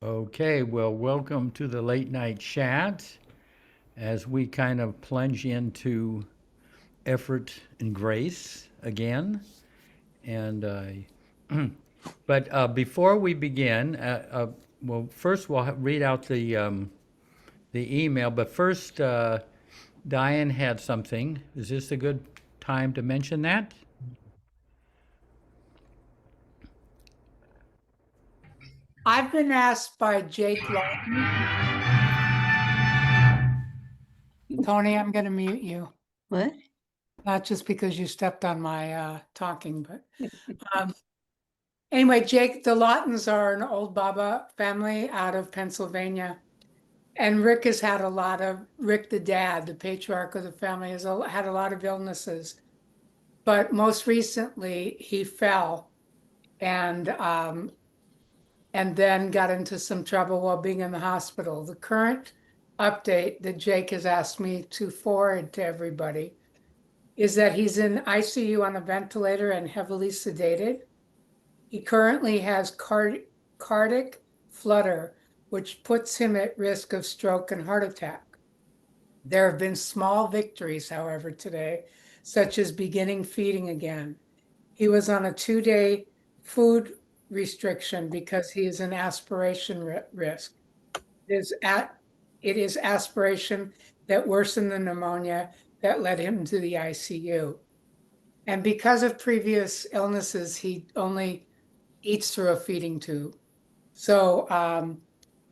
Okay, well, welcome to the late night chat as we kind of plunge into effort and grace again. And but before we begin, well, first we'll read out the email. But first, Diane had something. Is this a good time to mention that? I've been asked by Jake Longton. Tony, I'm going to mute you. What? Not just because you stepped on my talking, but anyway, Jake, the Lawtons are an old Baba family out of Pennsylvania. And Rick has had Rick the dad, the patriarch of the family, has had a lot of illnesses. But most recently, he fell and then got into some trouble while being in the hospital. The current update that Jake has asked me to forward to everybody is that he's in ICU on a ventilator and heavily sedated. He currently has cardiac flutter, which puts him at risk of stroke and heart attack. There have been small victories, however, today, such as beginning feeding again. He was on a 2-day food restriction because he is an aspiration risk. It is aspiration that worsened the pneumonia that led him to the ICU. And because of previous illnesses, he only eats through a feeding tube. So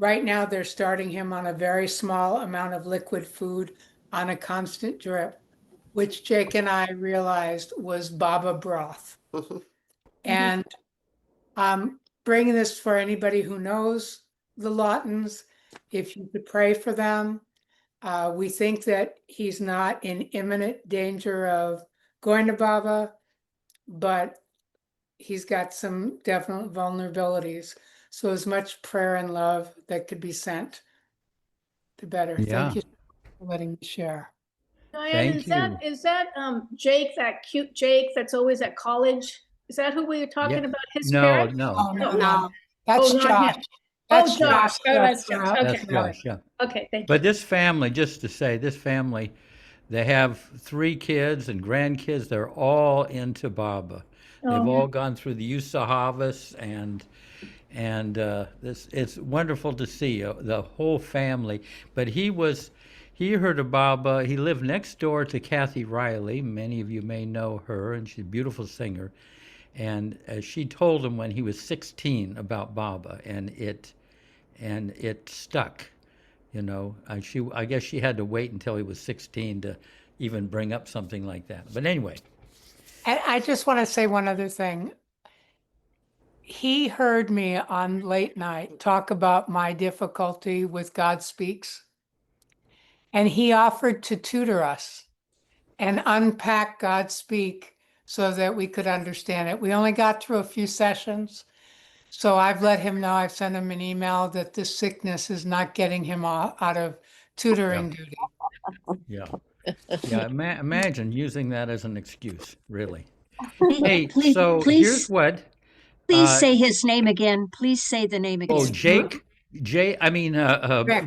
right now they're starting him on a very small amount of liquid food on a constant drip, which Jake and I realized was Baba broth. And I'm bringing this for anybody who knows the Lawtons. If you could pray for them. We think that he's not in imminent danger of going to Baba, but he's got some definite vulnerabilities. So as much prayer and love that could be sent, the better. Yeah. Thank you for letting me share. Diane, is that Jake, that cute Jake that's always at college? Is that who we were talking about? His parents? No. Oh, no. No. That's not Josh. him. That's Josh. Oh, that's Josh. Josh. That's Okay. Josh, yeah. Okay, thank you. But this family, just to say, this family, they have 3 kids and grandkids. They're all into Baba. They've all gone through the Usahavas and it's wonderful to see the whole family. But he heard of Baba. He lived next door to Kathy Riley. Many of you may know her, and she's a beautiful singer. And she told him when he was 16 about Baba, and it stuck. You know, I guess she had to wait until he was 16 to even bring up something like that. But anyway. And I just want to say one other thing. He heard me on late night talk about my difficulty with God Speaks. And he offered to tutor us and unpack God Speak so that we could understand it. We only got through a few sessions. So I've let him know, I've sent him an email that this sickness is not getting him out of tutoring duty. Yeah. Yeah, imagine using that as an excuse, really. Hey, Please- so please- here's what. Please say his name again. Please say the name again. Oh, Rick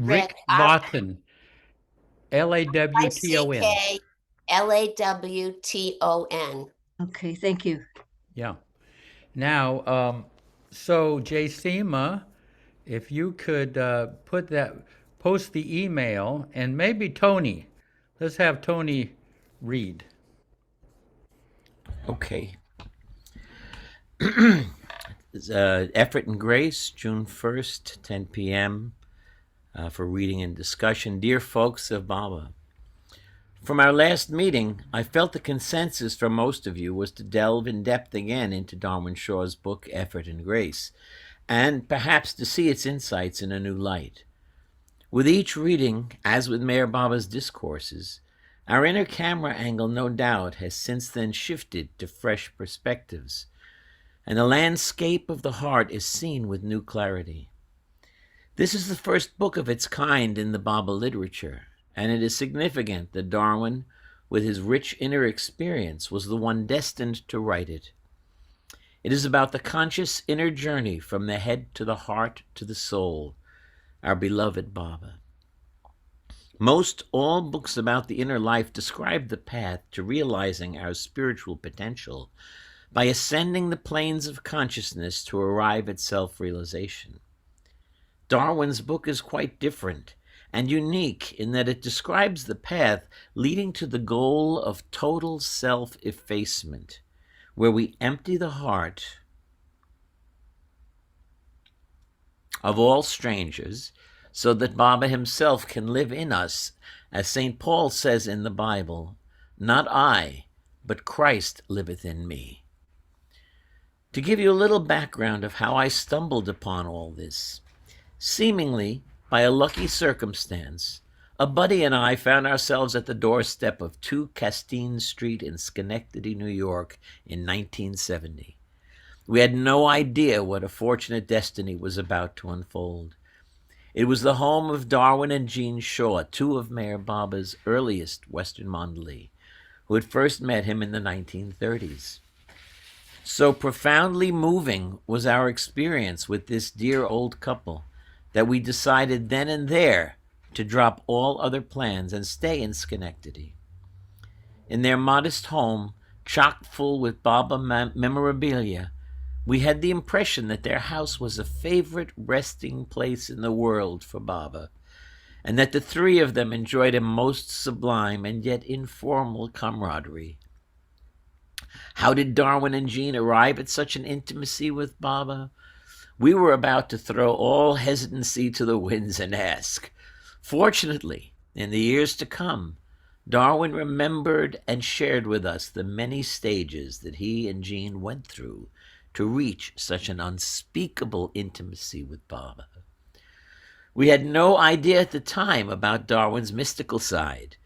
Rick. Lawton. Lawton. Lawton. Okay, thank you. Yeah. Now, so Jacima, if you could post the email, and maybe Tony. Let's have Tony read. Okay. Effort and Grace, June 1st, 10 p.m. For reading and discussion. Dear folks of Baba, from our last meeting, I felt the consensus for most of you was to delve in depth again into Darwin Shaw's book, Effort and Grace, and perhaps to see its insights in a new light. With each reading, as with Mayor Baba's Discourses, our inner camera angle, no doubt, has since then shifted to fresh perspectives, and the landscape of the heart is seen with new clarity. This is the first book of its kind in the Baba literature, and it is significant that Darwin, with his rich inner experience, was the one destined to write it. It is about the conscious inner journey from the head to the heart to the soul, our beloved Baba. Most all books about the inner life describe the path to realizing our spiritual potential by ascending the planes of consciousness to arrive at self-realization. Darwin's book is quite different and unique in that it describes the path leading to the goal of total self-effacement, where we empty the heart of all strangers so that Baba himself can live in us, as St. Paul says in the Bible, "Not I, but Christ liveth in me." To give you a little background of how I stumbled upon all this, seemingly by a lucky circumstance, a buddy and I found ourselves at the doorstep of 2 Castine Street in Schenectady, New York in 1970. We had no idea what a fortunate destiny was about to unfold. It was the home of Darwin and Jean Shaw, 2 of Mayor Baba's earliest Western Mandalay, who had first met him in the 1930s. So profoundly moving was our experience with this dear old couple that we decided then and there to drop all other plans and stay in Schenectady. In their modest home, chock full with Baba memorabilia, we had the impression that their house was a favorite resting place in the world for Baba, and that the 3 of them enjoyed a most sublime and yet informal camaraderie. How did Darwin and Jean arrive at such an intimacy with Baba? We were about to throw all hesitancy to the winds and ask. Fortunately, in the years to come, Darwin remembered and shared with us the many stages that he and Jean went through to reach such an unspeakable intimacy with Baba. We had no idea at the time about Darwin's mystical side.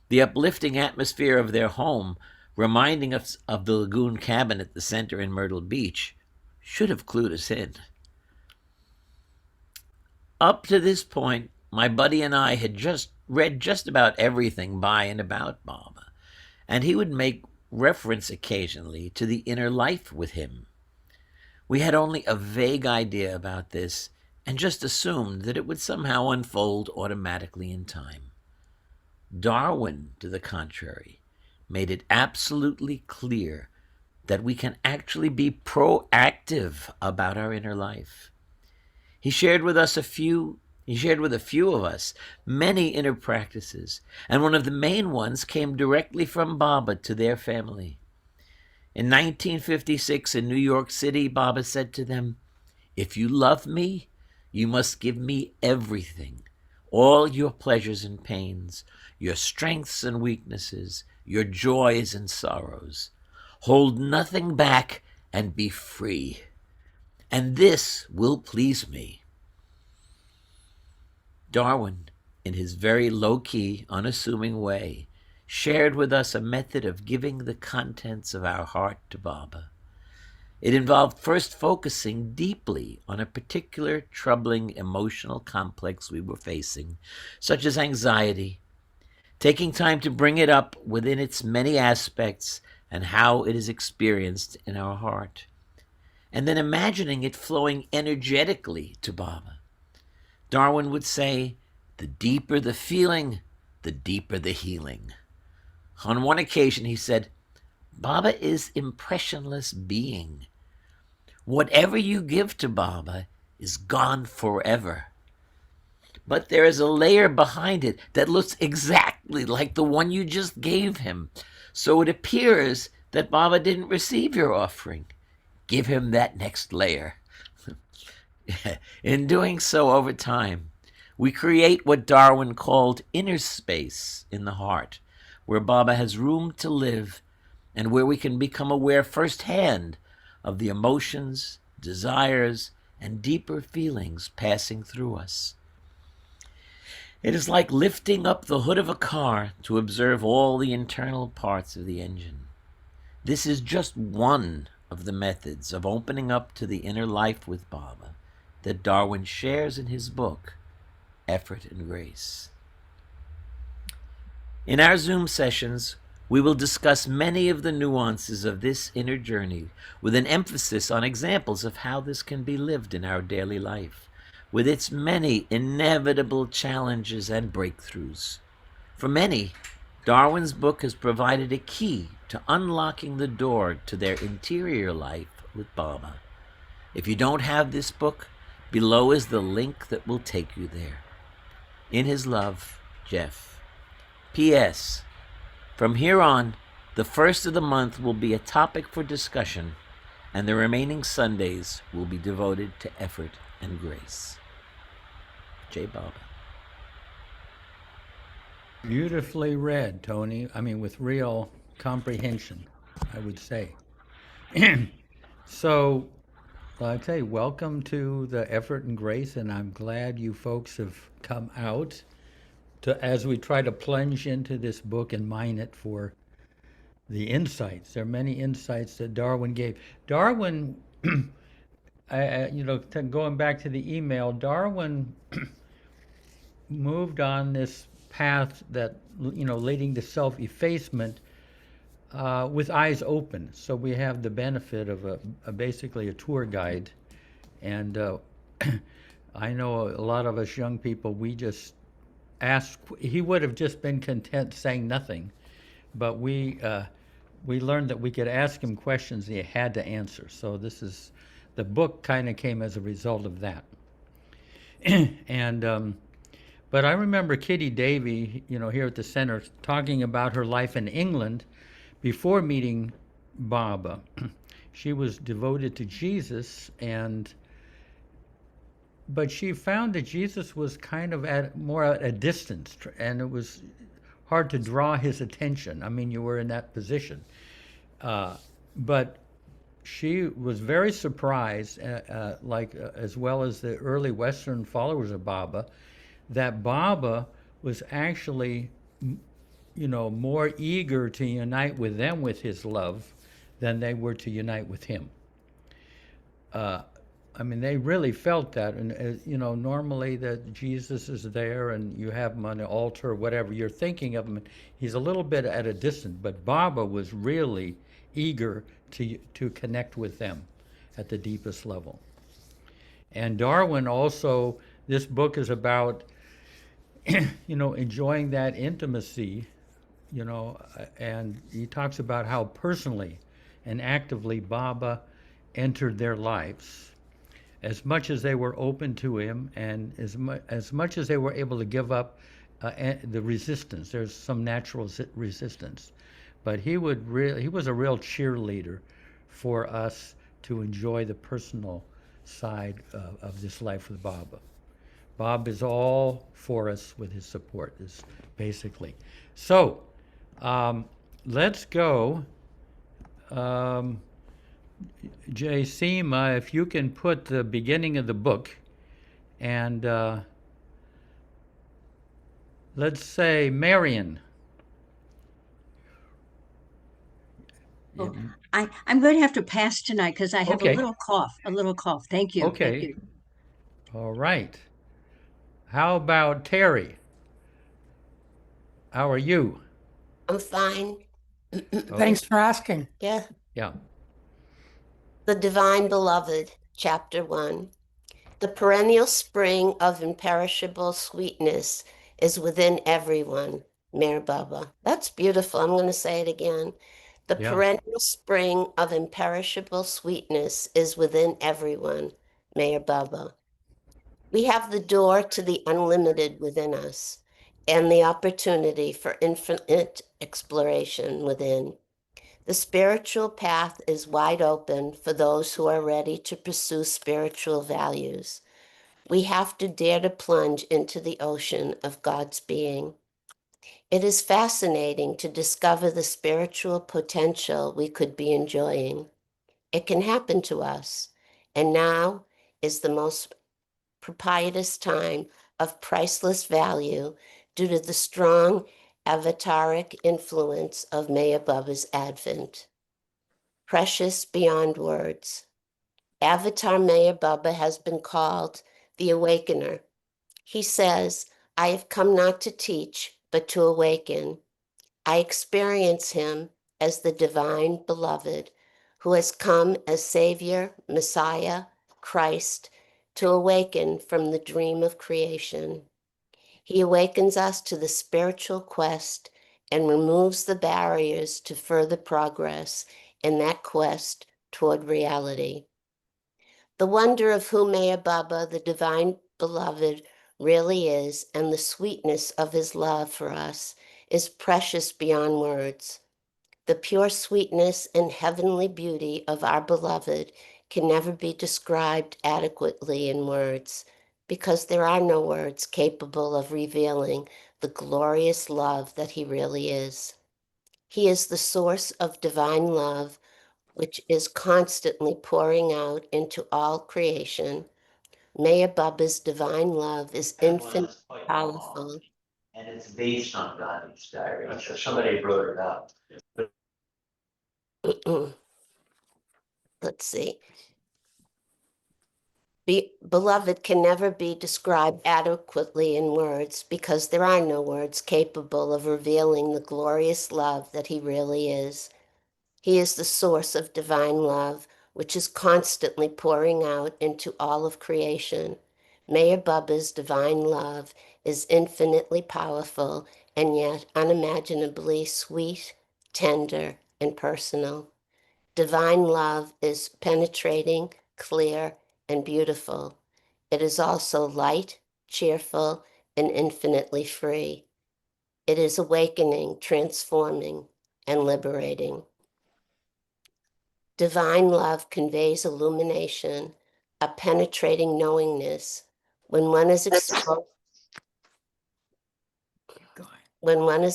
The uplifting atmosphere of their home, reminding us of the lagoon cabin at the center in Myrtle Beach, should have clued us in. Up to this point, my buddy and I had just read just about everything by and about Baba, and he would make reference occasionally to the inner life with him. We had only a vague idea about this and just assumed that it would somehow unfold automatically in time. Darwin, to the contrary, made it absolutely clear that we can actually be proactive about our inner life. He shared with a few of us many inner practices, and one of the main ones came directly from Baba to their family. In 1956 in New York City, Baba said to them, "If you love me, you must give me everything, all your pleasures and pains, your strengths and weaknesses, your joys and sorrows. Hold nothing back and be free. And this will please me." Darwin, in his very low-key, unassuming way, shared with us a method of giving the contents of our heart to Baba. It involved first focusing deeply on a particular troubling emotional complex we were facing, such as anxiety, taking time to bring it up within its many aspects and how it is experienced in our heart, and then imagining it flowing energetically to Baba. Darwin would say, "The deeper the feeling, the deeper the healing." On one occasion, he said, "Baba is impressionless being. Whatever you give to Baba is gone forever. But there is a layer behind it that looks exactly like the one you just gave him. So it appears that Baba didn't receive your offering. Give him that next layer." In doing so over time, we create what Darwin called inner space in the heart, where Baba has room to live and where we can become aware firsthand of the emotions, desires, and deeper feelings passing through us. It is like lifting up the hood of a car to observe all the internal parts of the engine. This is just one of the methods of opening up to the inner life with Baba that Darwin shares in his book, Effort and Grace. In our Zoom sessions, We will discuss many of the nuances of this inner journey with an emphasis on examples of how this can be lived in our daily life, with its many inevitable challenges and breakthroughs. For many, Darwin's book has provided a key to unlocking the door to their interior life with Baba. If you don't have this book, below is the link that will take you there. In his love, Jeff. P.S. From here on, the first of the month will be a topic for discussion, and the remaining Sundays will be devoted to effort and grace. J. Baba. Beautifully read, Tony. I mean, with real comprehension, I would say. So, I tell you, welcome to the Effort and Grace, and I'm glad you folks have come out as we try to plunge into this book and mine it for the insights. There are many insights that Darwin gave. Darwin, going back to the email, Darwin moved on this path that, leading to self-effacement with eyes open. So we have the benefit of basically a tour guide. And I know a lot of us young people, we just asked, he would have just been content saying nothing. But we learned that we could ask him questions he had to answer. So the book kind of came as a result of that. And but I remember Kitty Davy, here at the center, talking about her life in England before meeting Baba. She was devoted to Jesus, but she found that Jesus was kind of more at a distance, and it was hard to draw his attention. I mean, you were in that position. But she was very surprised, as well as the early Western followers of Baba, that Baba was actually, more eager to unite with them with his love than they were to unite with him. I mean, they really felt that, and normally that Jesus is there and you have him on the altar or whatever, you're thinking of him, he's a little bit at a distance, but Baba was really eager to connect with them at the deepest level. And Darwin also, this book is about, enjoying that intimacy, and he talks about how personally and actively Baba entered their lives, as much as they were open to him, and as much as they were able to give up the resistance. There's some natural resistance, but he was a real cheerleader for us to enjoy the personal side of this life with Baba. Bob is all for us with his support, is basically. So, let's go. Jay Seema, if you can put the beginning of the book, and let's say Marion. Oh, I'm going to have to pass tonight because I have Okay. a little cough. Thank you. Okay. Thank you. All right. How about Terry? How are you? I'm fine. Thanks for asking. Yeah. Yeah. The Divine Beloved, Chapter 1. The perennial spring of imperishable sweetness is within everyone. Mayor Baba. That's beautiful. I'm going to say it again. The perennial spring of imperishable sweetness is within everyone. Mayor Baba. We have the door to the unlimited within us and the opportunity for infinite exploration within. The spiritual path is wide open for those who are ready to pursue spiritual values. We have to dare to plunge into the ocean of God's being. It is fascinating to discover the spiritual potential we could be enjoying. It can happen to us, and now is the most propitious time of priceless value due to the strong avataric influence of Maya Baba's advent. Precious beyond words. Avatar Maya Baba has been called the Awakener. He says, I have come not to teach, but to awaken. I experience him as the divine beloved who has come as Savior, Messiah, Christ, to awaken from the dream of creation. He awakens us to the spiritual quest and removes the barriers to further progress in that quest toward reality. The wonder of who Meher Baba, the divine beloved, really is, and the sweetness of his love for us, is precious beyond words. The pure sweetness and heavenly beauty of our beloved can never be described adequately in words, because there are no words capable of revealing the glorious love that he really is. He is the source of divine love, which is constantly pouring out into all creation. Meher Baba's divine love is infinitely powerful. And it's based on Gandhi's diary. So somebody wrote it up. Let's see. Beloved can never be described adequately in words because there are no words capable of revealing the glorious love that he really is. He is the source of divine love, which is constantly pouring out into all of creation. Meher Baba's divine love is infinitely powerful and yet unimaginably sweet, tender, and personal. Divine love is penetrating, clear, and beautiful. It is also light, cheerful, and infinitely free. It is awakening, transforming, and liberating. Divine love conveys illumination, a penetrating knowingness. When one is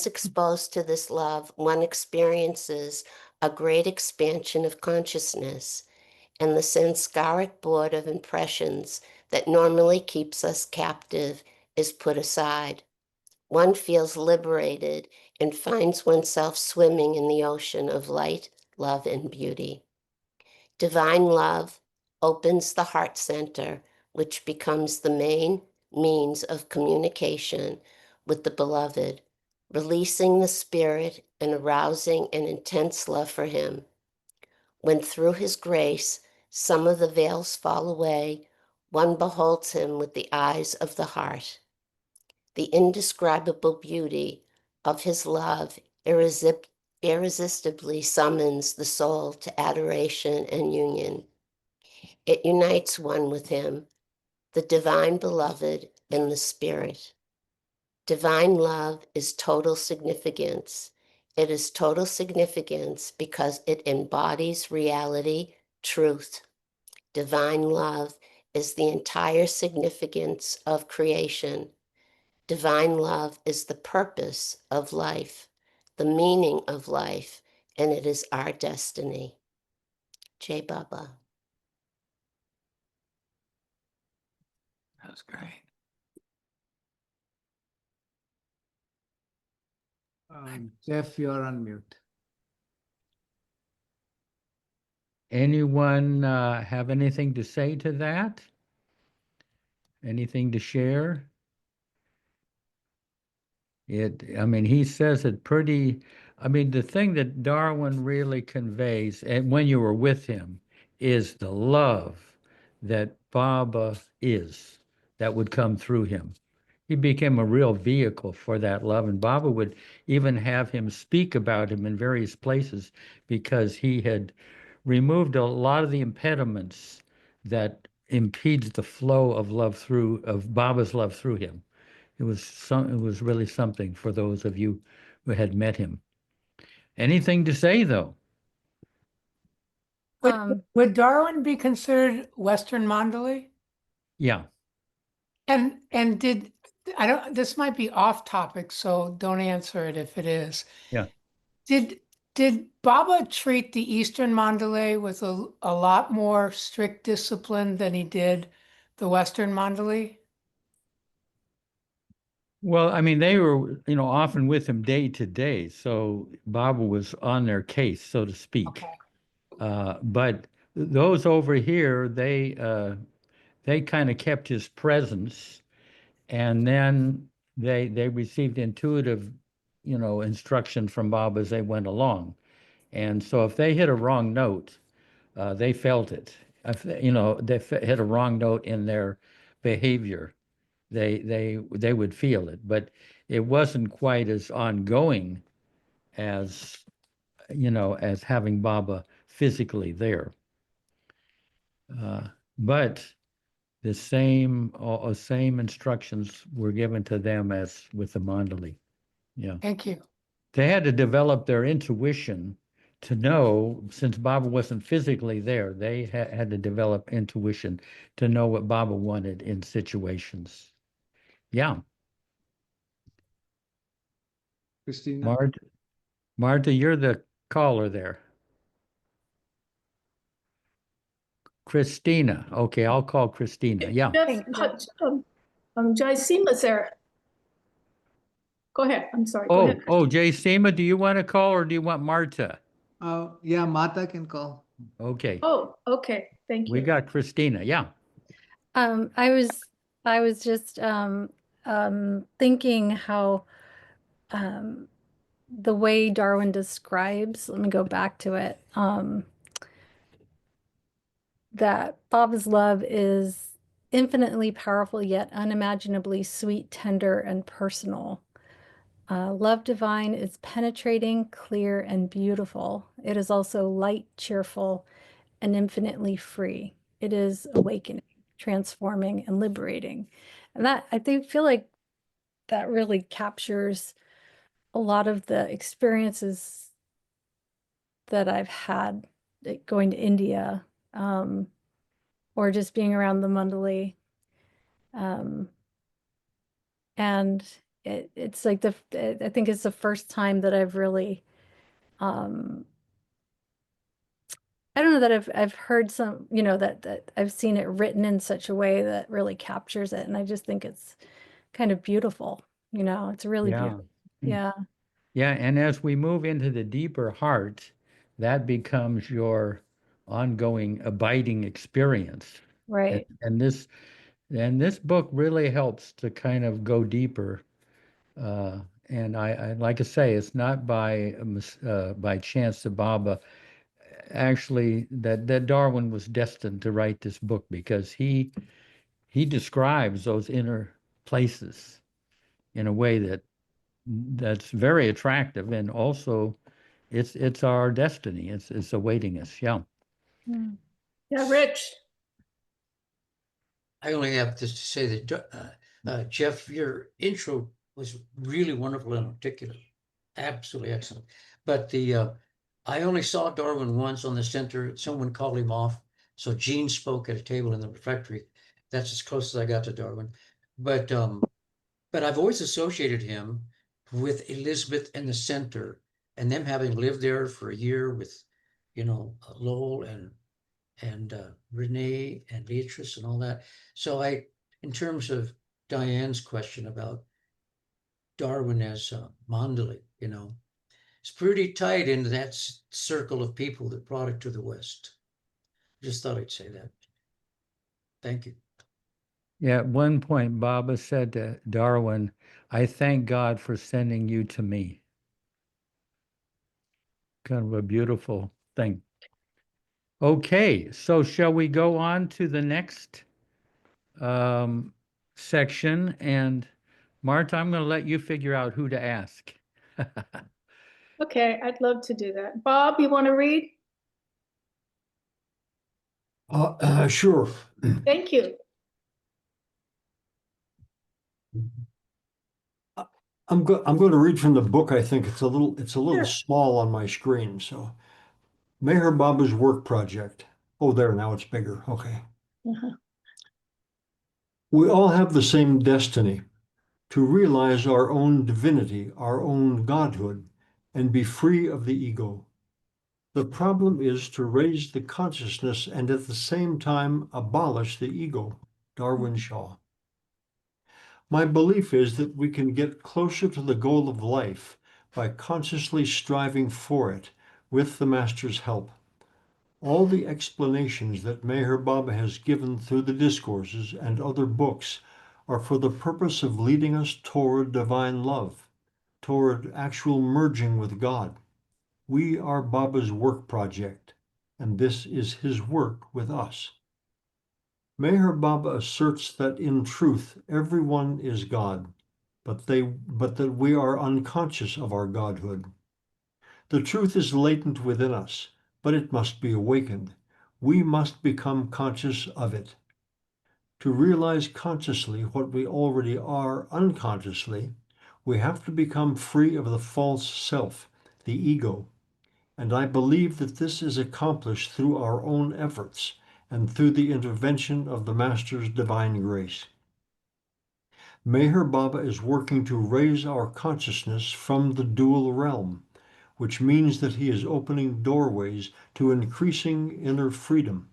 exposed to this love, one experiences a great expansion of consciousness, and the sanskaric board of impressions that normally keeps us captive is put aside. One feels liberated and finds oneself swimming in the ocean of light, love, and beauty. Divine love opens the heart center, which becomes the main means of communication with the beloved, releasing the spirit and arousing an intense love for him. When through his grace some of the veils fall away, one beholds him with the eyes of the heart. The indescribable beauty of his love irresistibly summons the soul to adoration and union. It unites one with him, the divine beloved, and the spirit. Divine love is total significance. It is total significance because it embodies reality, truth. Divine love is the entire significance of creation. Divine love is the purpose of life, the meaning of life, and it is our destiny. Jai Baba. That's great. Jeff, you're on mute. Anyone have anything to say to that? Anything to share? I mean, he says it pretty, I mean, the thing that Darwin really conveys, and when you were with him, is the love that Baba is, that would come through him. He became a real vehicle for that love, and Baba would even have him speak about him in various places because he had removed a lot of the impediments that impedes the flow of of Baba's love through him. It was really something for those of you who had met him. Anything to say though? Would Darwin be considered Western Mandalay? Yeah. And I don't, this might be off topic, so don't answer it if it is. Yeah. Did Baba treat the Eastern Mandalay with a lot more strict discipline than he did the Western Mandalay? Well, I mean, they were, often with him day to day, so Baba was on their case, so to speak. But those over here, they kind of kept his presence, and then they received intuitive instruction from Baba as they went along. And so if they hit a wrong note, they felt it. If they hit a wrong note in their behavior, they would feel it. But it wasn't quite as ongoing as as having Baba physically there. But the same instructions were given to them as with the mandali. Yeah. Thank you. They had to develop their intuition to know, since Baba wasn't physically there, they had to develop intuition to know what Baba wanted in situations. Yeah. Christina. Marta, you're the caller there. Christina. Okay, I'll call Christina. Yeah. Jeff, Jaisima's there. Go ahead. I'm sorry. Go ahead. Jay Sema, do you want to call or do you want Marta? Yeah, Martha can call. Okay. Oh, okay. Thank you. We got Christina. Yeah. I was just thinking how the way Darwin describes, let me go back to it, that Baba's love is infinitely powerful yet unimaginably sweet, tender, and personal. Love divine is penetrating, clear, and beautiful. It is also light, cheerful, and infinitely free. It is awakening, transforming, and liberating. And that, I feel like that really captures a lot of the experiences that I've had going to India, or just being around the mandali. And it's like I think it's the first time that I've really, I don't know that I've heard some, that I've seen it written in such a way that really captures it. And I just think it's kind of beautiful, it's really beautiful. Yeah. Yeah, and as we move into the deeper heart, that becomes your ongoing abiding experience. Right. And this book really helps to kind of go deeper. And I like I say, it's not by chance that Baba actually that Darwin was destined to write this book, because he describes those inner places in a way that's very attractive, and also it's our destiny. It's awaiting us. Yeah. Yeah, Rich. I only have this to say that Jeff, your intro was really wonderful and articulate, absolutely excellent. But I only saw Darwin once on the center. Someone called him off, so Gene spoke at a table in the refectory. That's as close as I got to Darwin. But I've always associated him with Elizabeth and the center, and them having lived there for a year with, Lowell and Renee and Beatrice and all that. So in terms of Diane's question about Darwin as Mandali, it's pretty tight into that circle of people that brought it to the West. Just thought I'd say that. Thank you. Yeah, at one point, Baba said to Darwin, "I thank God for sending you to me." Kind of a beautiful thing. Okay, so shall we go on to the next section? And Marta, I'm going to let you figure out who to ask. Okay, I'd love to do that. Bob, you want to read? Sure. Thank you. I'm going to read from the book. I think it's a little Sure. small on my screen. So, Meher Baba's work project. Oh, there, now it's bigger. Okay. We all have the same destiny, to realize our own divinity, our own godhood, and be free of the ego. The problem is to raise the consciousness and at the same time abolish the ego. Darwin Shaw. My belief is that we can get closer to the goal of life by consciously striving for it with the Master's help. All the explanations that Meher Baba has given through the Discourses and other books are for the purpose of leading us toward divine love, toward actual merging with God. We are Baba's work project, and this is his work with us. Meher Baba asserts that in truth everyone is God, but that we are unconscious of our godhood. The truth is latent within us, but it must be awakened. We must become conscious of it. To realize consciously what we already are unconsciously, we have to become free of the false self, the ego. And I believe that this is accomplished through our own efforts and through the intervention of the Master's divine grace. Meher Baba is working to raise our consciousness from the dual realm, which means that he is opening doorways to increasing inner freedom.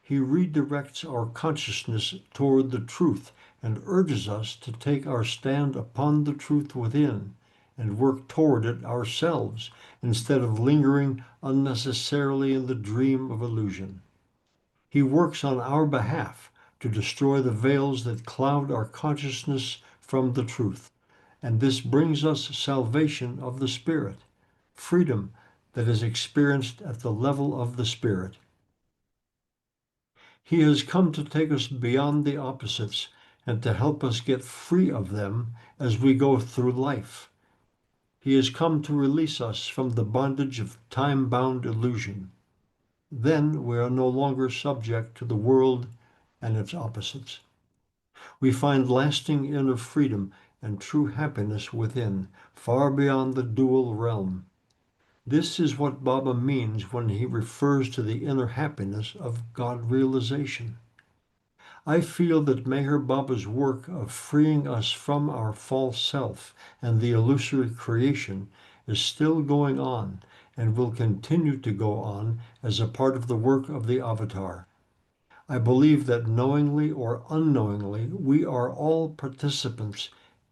He redirects our consciousness toward the truth and urges us to take our stand upon the truth within and work toward it ourselves instead of lingering unnecessarily in the dream of illusion. He works on our behalf to destroy the veils that cloud our consciousness from the truth, and this brings us salvation of the spirit, freedom that is experienced at the level of the spirit. He has come to take us beyond the opposites and to help us get free of them as we go through life. He has come to release us from the bondage of time-bound illusion. Then we are no longer subject to the world and its opposites. We find lasting inner freedom and true happiness within, far beyond the dual realm. This is what Baba means when he refers to the inner happiness of God realization. I feel that Meher Baba's work of freeing us from our false self and the illusory creation is still going on and will continue to go on as a part of the work of the Avatar. I believe that knowingly or unknowingly, we are all participants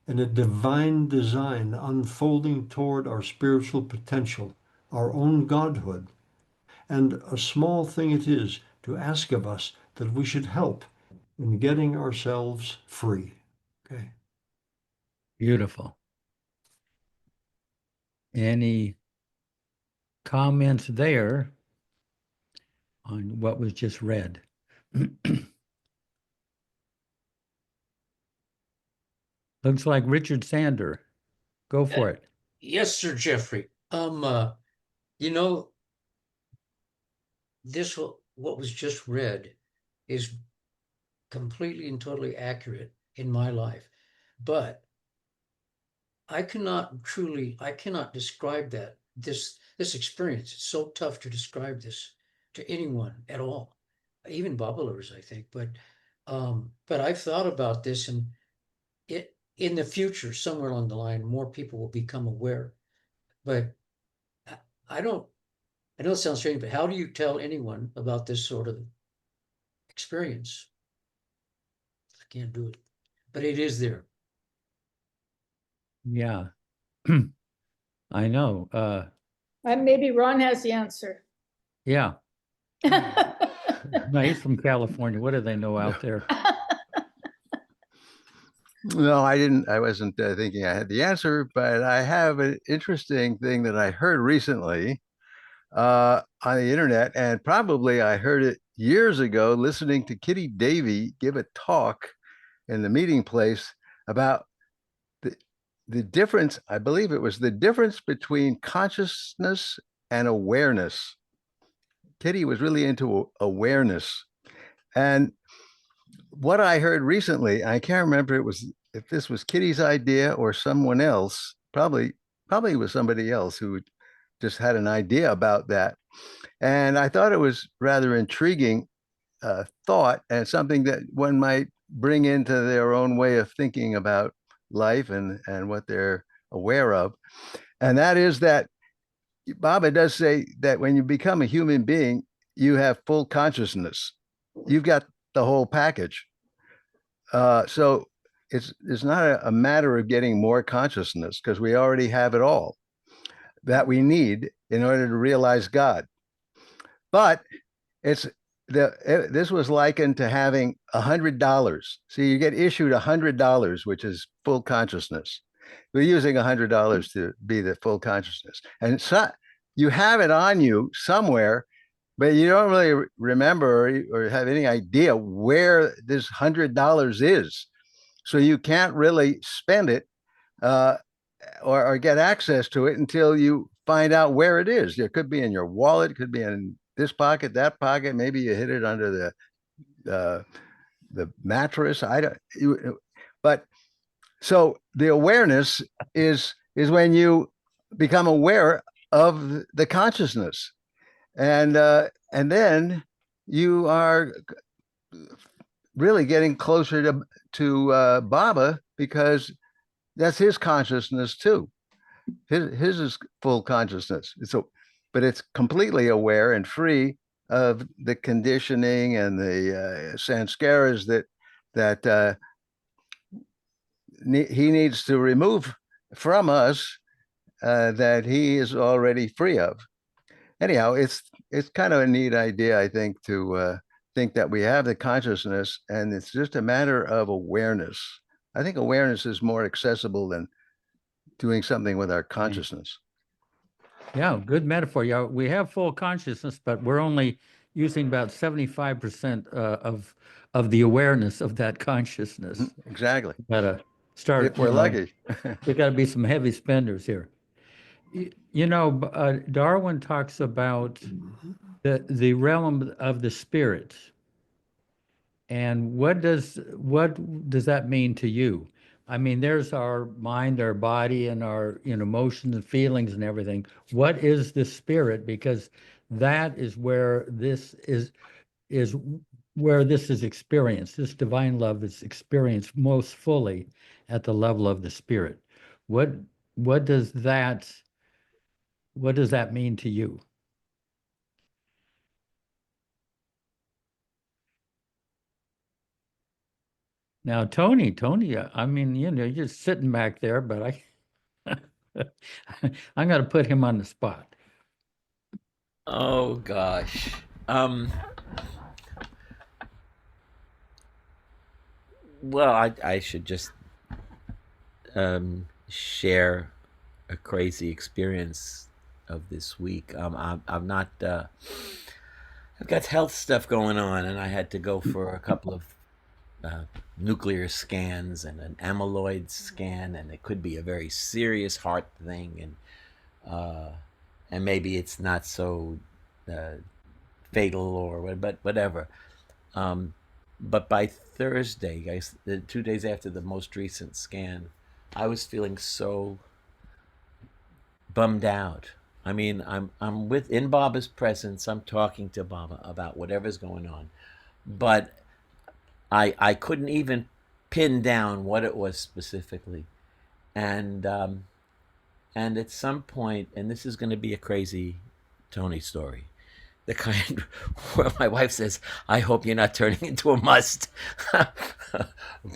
in a divine design unfolding toward our spiritual potential, our own godhood. And a small thing it is to ask of us that we should help in getting ourselves free. Okay. Beautiful. Any comments there on what was just read? Looks like Richard Sander. Go for it. Yes, Sir Jeffrey. You know, what was just read is completely and totally accurate in my life, but I cannot describe this experience. It's so tough to describe this to anyone at all, even Baba lovers, I think. But I've thought about this, and in the future, somewhere along the line, more people will become aware. But I know it sounds strange, but how do you tell anyone about this sort of experience? I can't do it, but it is there. Yeah, I know. Maybe Ron has the answer. Yeah. No, he's from California. What do they know out there? No, I wasn't thinking I had the answer, but I have an interesting thing that I heard recently on the internet, and probably I heard it years ago listening to Kitty Davey give a talk in the meeting place about the difference. I believe it was the difference between consciousness and awareness. Kitty was really into awareness. And what I heard recently, I can't remember if this was Kitty's idea or someone else, probably it was somebody else who just had an idea about that. And I thought it was rather intriguing thought, and something that one might bring into their own way of thinking about life and what they're aware of. And that is that Baba does say that when you become a human being, you have full consciousness. You've got the whole package. So it's not a matter of getting more consciousness, because we already have it all that we need in order to realize God. But this was likened to having $100. So you get issued $100, which is full consciousness. we're using $100 to be the full consciousness. And so you have it on you somewhere, but you don't really remember or have any idea where this $100 is. So you can't really spend it or get access to it until you find out where it is. It could be in your wallet, could be in this pocket, that pocket. Maybe you hid it under the mattress. But so the awareness is when you become aware of the consciousness, and then you are really getting closer to Baba, because that's his consciousness too. His is full consciousness. But it's completely aware and free of the conditioning and the sanskaras that he needs to remove from us, that he is already free of. Anyhow, it's kind of a neat idea, I think, to think that we have the consciousness and it's just a matter of awareness. I think awareness is more accessible than doing something with our consciousness. Yeah, good metaphor. Yeah, we have full consciousness, but we're only using about 75% of the awareness of that consciousness. Exactly. Gotta start. If we're lucky. We got to be some heavy spenders here. Darwin talks about the realm of the spirit. And what does that mean to you? I mean, there's our mind, our body, and our emotions and feelings and everything. What is the spirit? Because that is where this is experienced. This divine love is experienced most fully at the level of the spirit. What does that mean to you? Now, Tony, I mean, you're just sitting back there, but I'm going to put him on the spot. Oh gosh. Well, I should just share a crazy experience of this week. I'm not. I've got health stuff going on, and I had to go for a couple of nuclear scans and an amyloid scan, and it could be a very serious heart thing, and maybe it's not so fatal but whatever. But by Thursday, guys, 2 days after the most recent scan, I was feeling so bummed out. I mean, I'm in Baba's presence. I'm talking to Baba about whatever's going on, but I couldn't even pin down what it was specifically, and at some point, and this is going to be a crazy Tony story, the kind where my wife says, "I hope you're not turning into a must."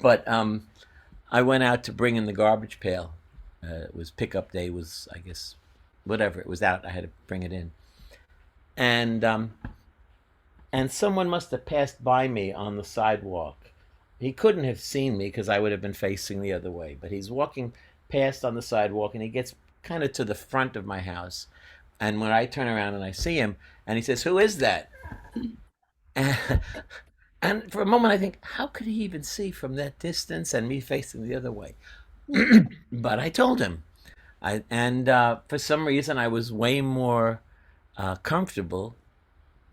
But I went out to bring in the garbage pail. It was pickup day. Was, I guess, whatever, it was out. I had to bring it in, and someone must have passed by me on the sidewalk. He couldn't have seen me because I would have been facing the other way, but he's walking past on the sidewalk, and he gets kind of to the front of my house. And when I turn around and I see him, and he says, "Who is that?" And for a moment I think, how could he even see from that distance and me facing the other way? But I told him. For some reason I was way more comfortable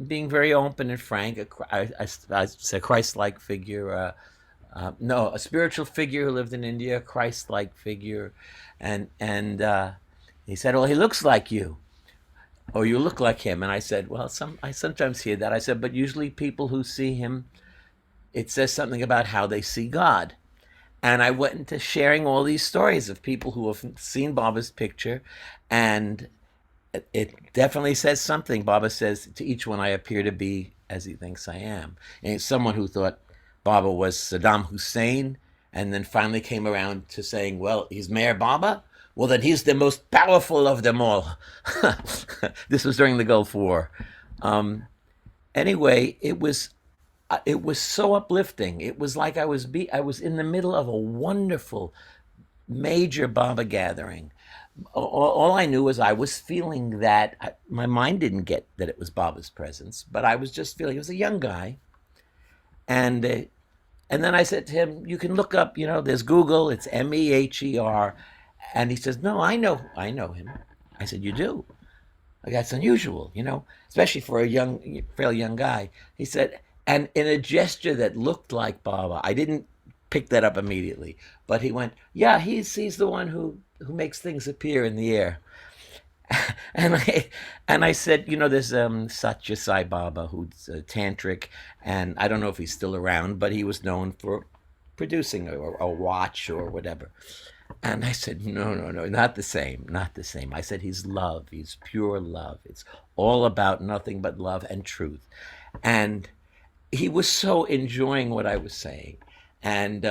being very open and frank. I said Christ-like figure, no, a spiritual figure who lived in India, a Christ-like figure, and he said, "Well, he looks like you, or you look like him." And I said, "Well, I sometimes hear that." I said, "But usually people who see him, it says something about how they see God." And I went into sharing all these stories of people who have seen Baba's picture, and it definitely says something. Baba says, "To each one I appear to be as he thinks I am." And it's someone who thought Baba was Saddam Hussein, and then finally came around to saying, "Well, he's Mayor Baba? Well, then he's the most powerful of them all." This was during the Gulf War. Anyway, it was so uplifting. It was like I was in the middle of a wonderful major Baba gathering, all I knew was I was feeling that my mind didn't get that it was Baba's presence, but I was just feeling, he was a young guy. And then I said to him, you can look up, there's Google, it's Meher. And he says, no, I know him. I said, you do? That's unusual, especially for a fairly young guy. He said, and in a gesture that looked like Baba, I didn't pick that up immediately, but he went, yeah, he's the one who makes things appear in the air. And I said, there's Satya Sai Baba, who's tantric, and I don't know if he's still around, but he was known for producing a watch or whatever. And I said, no, not the same, not the same. I said, he's love, he's pure love. It's all about nothing but love and truth. And he was so enjoying what I was saying, and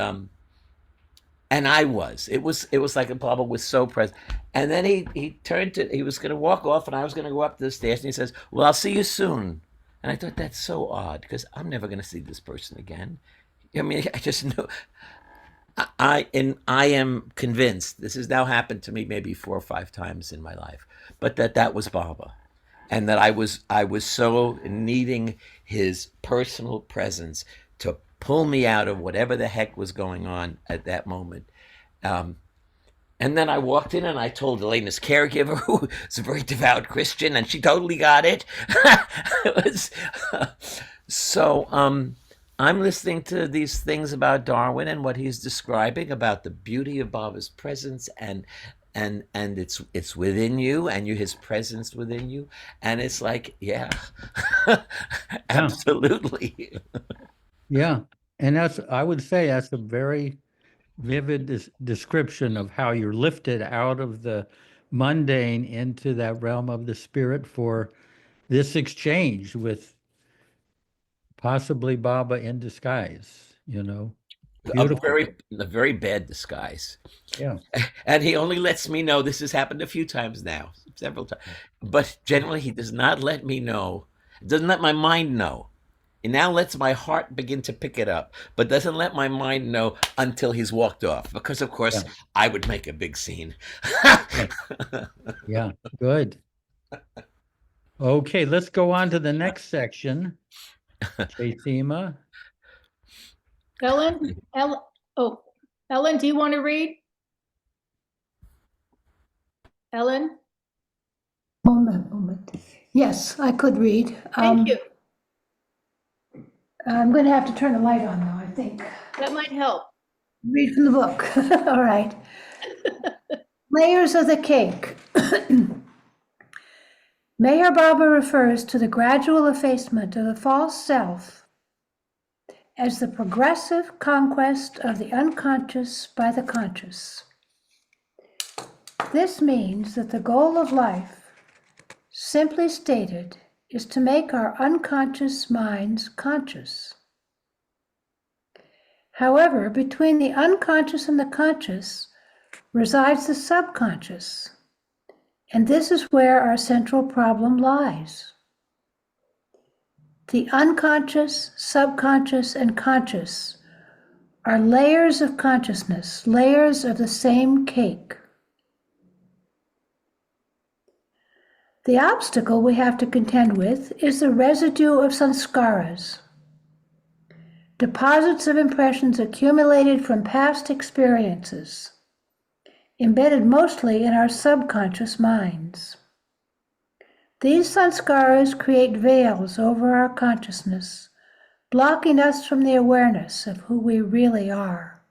I was. It was like Baba was so present. And then he was going to walk off, and I was going to go up the stairs, and he says, well, I'll see you soon. And I thought, that's so odd, because I'm never going to see this person again. I mean, I just know. I am convinced, this has now happened to me maybe 4 or 5 times in my life, but that was Baba. And that I was so needing his personal presence to pull me out of whatever the heck was going on at that moment. And then I walked in and I told Elena's caregiver, who is a very devout Christian, and she totally got it. I'm listening to these things about Darwin and what he's describing about the beauty of Baba's presence, and it's within you, and his presence within you, and it's like, yeah, absolutely. Yeah, and I would say that's a very vivid description of how you're lifted out of the mundane into that realm of the spirit for this exchange with possibly Baba in disguise, Beautiful. A very bad disguise. Yeah. And he only lets me know, this has happened a few times now, several times, but generally he does not let me know, doesn't let my mind know. He now lets my heart begin to pick it up, but doesn't let my mind know until he's walked off, because of course I would make a big scene. Yeah, good. Okay, let's go on to the next section. Chaithima. Ellen, do you want to read? Ellen? Moment. Yes, I could read. Thank you. I'm going to have to turn the light on now, I think. That might help. Read from the book. All right. Layers of the cake. Meher Baba refers to the gradual effacement of the false self as the progressive conquest of the unconscious by the conscious. This means that the goal of life, simply stated, is to make our unconscious minds conscious. However, between the unconscious and the conscious resides the subconscious, and this is where our central problem lies. The unconscious, subconscious, and conscious are layers of consciousness, layers of the same cake. The obstacle we have to contend with is the residue of sanskaras, deposits of impressions accumulated from past experiences, embedded mostly in our subconscious minds. These sanskaras create veils over our consciousness, blocking us from the awareness of who we really are.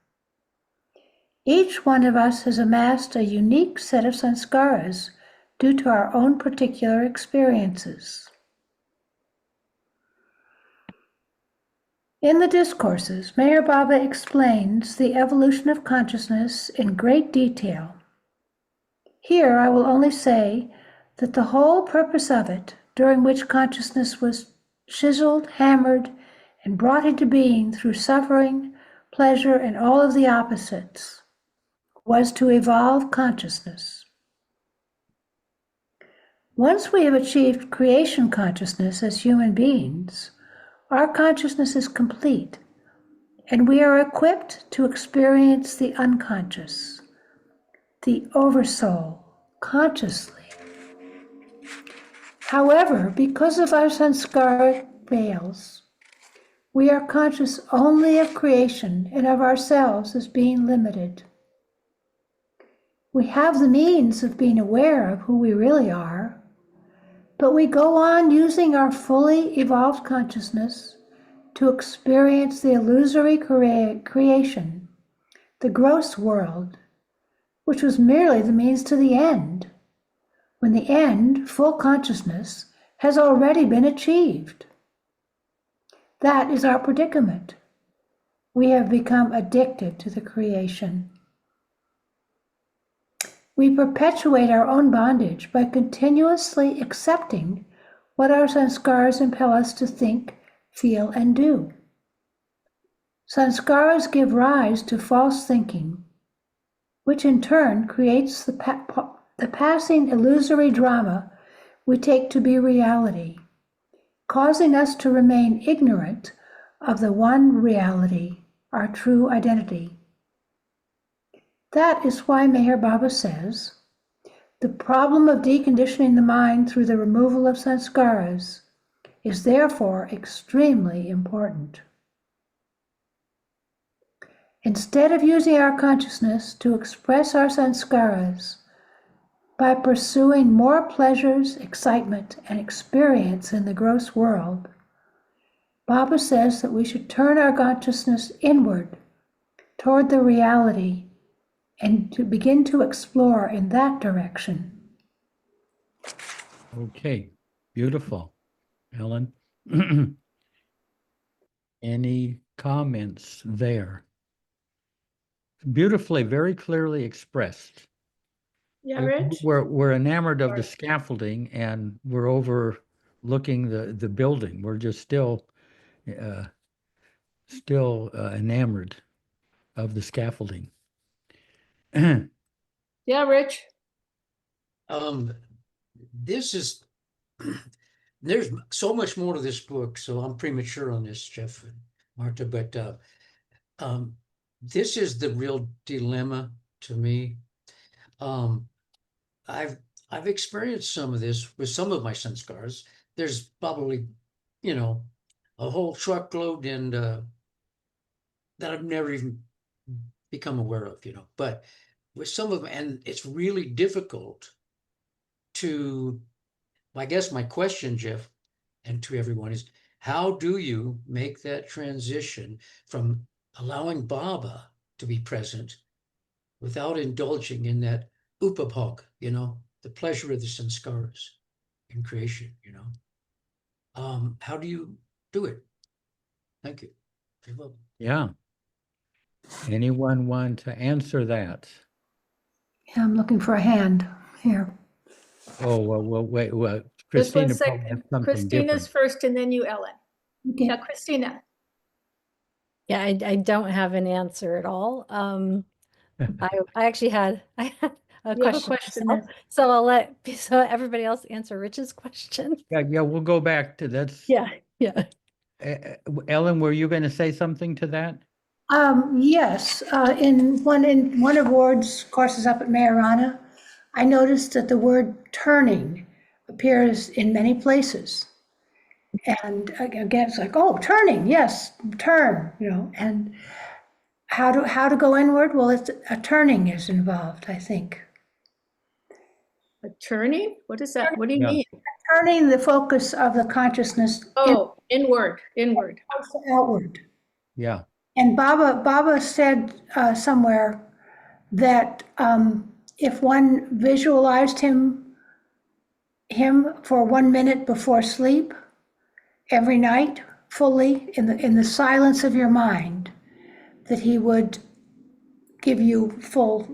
Each one of us has amassed a unique set of sanskaras due to our own particular experiences. In the Discourses, Meher Baba explains the evolution of consciousness in great detail. Here I will only say that the whole purpose of it, during which consciousness was chiseled, hammered, and brought into being through suffering, pleasure, and all of the opposites, was to evolve consciousness. Once we have achieved creation consciousness as human beings, our consciousness is complete, and we are equipped to experience the unconscious, the oversoul, consciously. However, because of our sanskara veils, we are conscious only of creation and of ourselves as being limited. We have the means of being aware of who we really are, but we go on using our fully evolved consciousness to experience the illusory creation, the gross world, which was merely the means to the end, when the end, full consciousness, has already been achieved. That is our predicament. We have become addicted to the creation. We perpetuate our own bondage by continuously accepting what our sanskaras impel us to think, feel, and do. Sanskaras give rise to false thinking, which in turn creates the passing illusory drama we take to be reality, causing us to remain ignorant of the one reality, our true identity. That is why Meher Baba says, the problem of deconditioning the mind through the removal of sanskaras is therefore extremely important. Instead of using our consciousness to express our sanskaras by pursuing more pleasures, excitement, and experience in the gross world, Baba says that we should turn our consciousness inward toward the reality and to begin to explore in that direction. Okay, beautiful. Ellen, any comments there? Beautifully, very clearly expressed. Yeah, Rich? We're enamored of the scaffolding and we're overlooking the building. We're just still enamored of the scaffolding. Yeah, Rich? This is, there's so much more to this book, so I'm premature on this, Jeff and Marta, but this is the real dilemma to me. I've experienced some of this with some of my sanskars. There's probably, a whole truckload and that I've never even become aware of, but with some of them, and it's really difficult to, I guess my question, Jeff, and to everyone is, how do you make that transition from allowing Baba to be present without indulging in that upabhog, the pleasure of the sanskaras in creation, how do you do it? Thank you. Yeah. Anyone want to answer that? Yeah, I'm looking for a hand here. Oh, well, wait, well, Just one Christina probably second. has something Christina's different. first and then you, Ellen. Okay. Yeah, Christina. Yeah, I don't have an answer at all. I actually had a You have a question question myself, then. so I'll let everybody else answer Rich's question. Yeah, we'll go back to that's. Yeah. Ellen, were you going to say something to that? Yes, in one of Ward's courses up at Mayorana, I noticed that the word turning appears in many places. And again, it's like, oh, turning, yes, turn, and how to go inward? Well, it's a turning is involved, I think. A turning? What is that? What do you mean? Turning the focus of the consciousness inward. Outward. Yeah. And Baba said somewhere that if one visualized him for 1 minute before sleep every night, fully in the silence of your mind, that he would give you full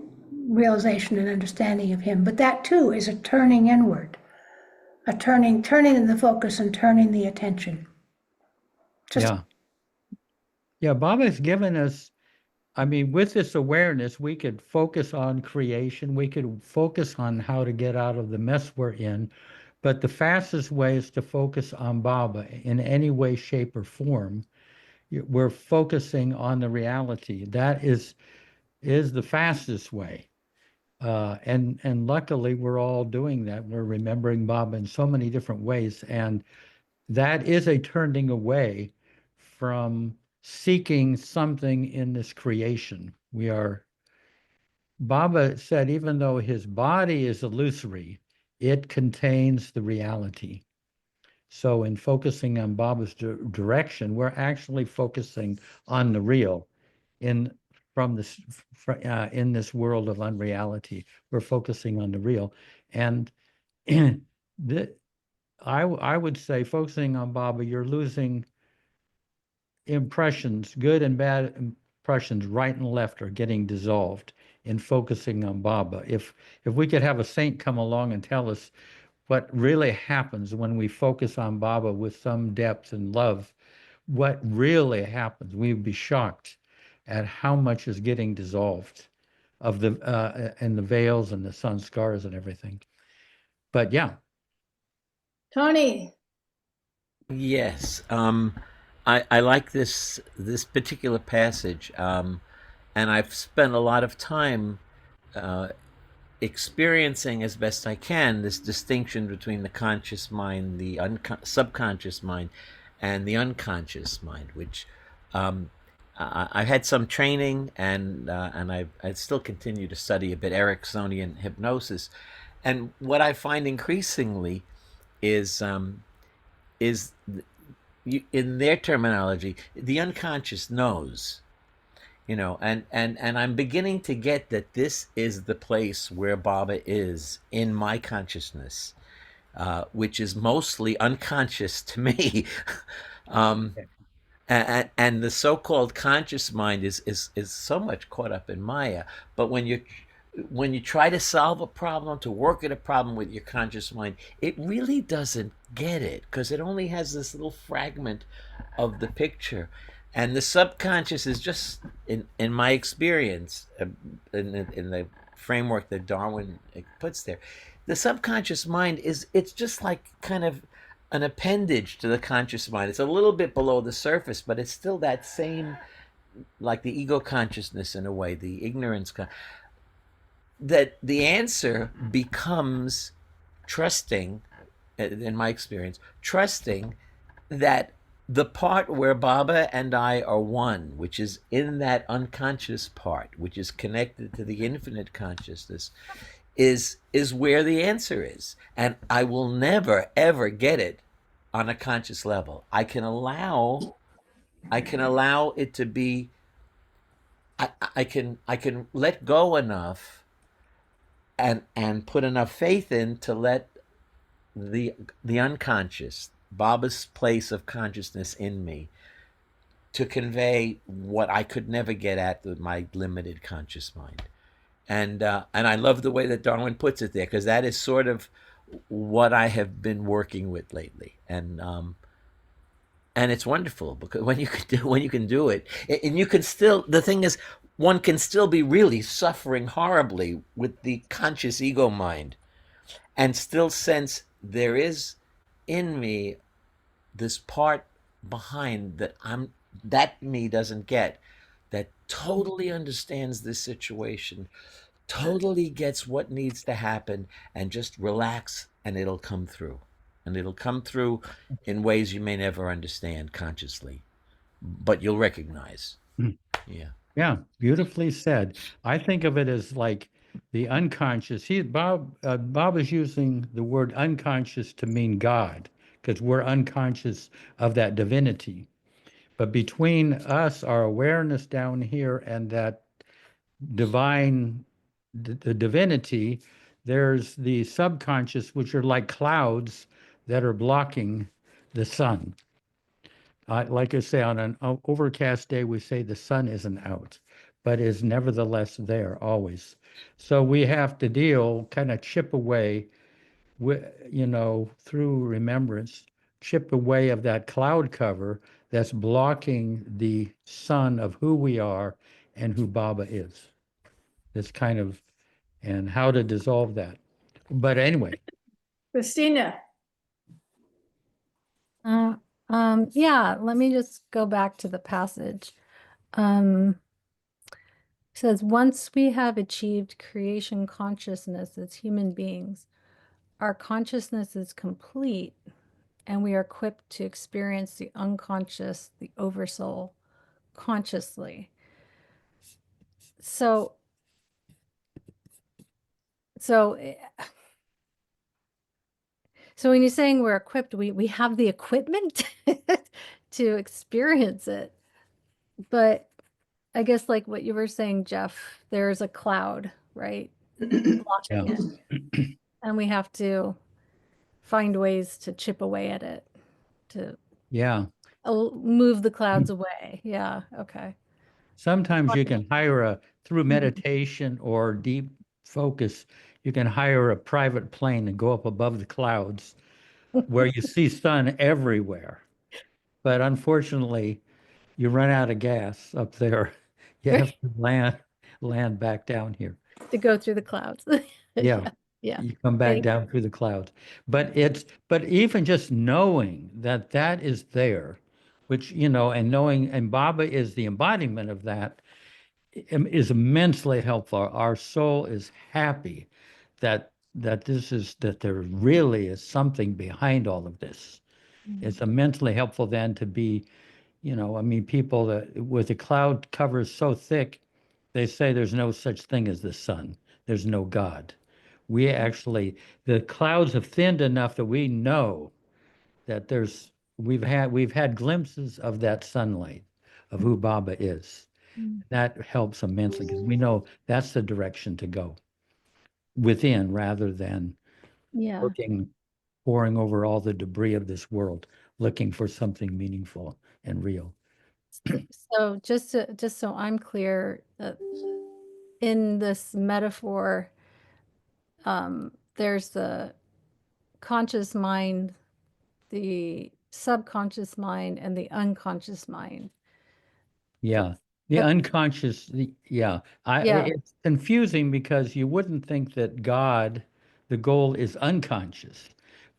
realization and understanding of him. But that too is a turning inward, a turning the focus and turning the attention. Yeah, Baba's given us, I mean, with this awareness, we could focus on creation. We could focus on how to get out of the mess we're in. But the fastest way is to focus on Baba in any way, shape, or form. We're focusing on the reality. That is the fastest way. And luckily, we're all doing that. We're remembering Baba in so many different ways. And that is a turning away from seeking something in this creation. Baba said, even though his body is illusory, it contains the reality. So in focusing on Baba's direction, we're actually focusing on the real in this world of unreality. We're focusing on the real. And I would say focusing on Baba, you're losing impressions, good and bad impressions, right and left, are getting dissolved in focusing on Baba. If we could have a saint come along and tell us what really happens when we focus on Baba with some depth and love, what really happens, we'd be shocked at how much is getting dissolved of the and the veils and the sun scars and everything. But yeah. Tony. Yes. I like this particular passage, and I've spent a lot of time experiencing as best I can this distinction between the conscious mind, the subconscious mind, and the unconscious mind, which I've had some training, and I still continue to study a bit Ericksonian hypnosis. And what I find increasingly is in their terminology, the unconscious knows, and I'm beginning to get that this is the place where Baba is in my consciousness, which is mostly unconscious to me. And the so-called conscious mind is so much caught up in Maya. But when you try to solve a problem, to work at a problem with your conscious mind, it really doesn't get it, because it only has this little fragment of the picture. And the subconscious is just, in my experience, in the framework that Darwin puts there, the subconscious mind it's just like kind of an appendage to the conscious mind. It's a little bit below the surface, but it's still that same, like the ego consciousness in a way, the ignorance that the answer becomes trusting, in my experience, trusting that the part where Baba and I are one, which is in that unconscious part, which is connected to the infinite consciousness, is where the answer is. And I will never, ever get it on a conscious level. I can allow it to be, I can let go enough and put enough faith in to let the unconscious, Baba's place of consciousness in me, to convey what I could never get at with my limited conscious mind. And I love the way that Darwin puts it there, because that is sort of what I have been working with lately. And it's wonderful, because when you can do it, and you can still, the thing is, one can still be really suffering horribly with the conscious ego mind, and still sense there is in me this part behind that me doesn't get, that totally understands this situation, totally gets what needs to happen, and just relax, and it'll come through. And it'll come through in ways you may never understand consciously, but you'll recognize. Yeah. Yeah, beautifully said. I think of it as like the unconscious. Bob is using the word unconscious to mean God, because we're unconscious of that divinity. But between us, our awareness down here, and that divine, the divinity, there's the subconscious, which are like clouds that are blocking the sun. Like I say, on an overcast day, we say the sun isn't out, but is nevertheless there always. So we have to kind of chip away, through remembrance, chip away of that cloud cover that's blocking the sun of who we are and who Baba is. This kind of, and how to dissolve that. But anyway. Christina. Yeah, let me just go back to the passage. So says, once we have achieved creation consciousness as human beings, our consciousness is complete and we are equipped to experience the unconscious, the oversoul, consciously. So when you're saying we're equipped, we have the equipment to experience it. But I guess like what you were saying, Jeff, there's a cloud, right? Blocking it. And we have to find ways to chip away at it, to move the clouds away. Yeah, okay. Sometimes you can hire through meditation or deep focus, you can hire a private plane and go up above the clouds where you see sun everywhere. But unfortunately, you run out of gas up there. You have to land back down here. To go through the clouds. Yeah. You come back down through the clouds. But even just knowing that that is there, which, and knowing, and Baba is the embodiment of that, is immensely helpful. Our soul is happy that there really is something behind all of this. It's immensely helpful then to be, people that with the cloud covers so thick, they say there's no such thing as the sun. There's no God. The clouds have thinned enough that we know that we've had glimpses of that sunlight, of who Baba is. That helps immensely because we know that's the direction to go within rather than pouring over all the debris of this world, looking for something meaningful and real. So just so I'm clear, in this metaphor, there's the conscious mind, the subconscious mind, and the unconscious mind. Yeah. The unconscious, it's confusing because you wouldn't think that God, the goal is unconscious,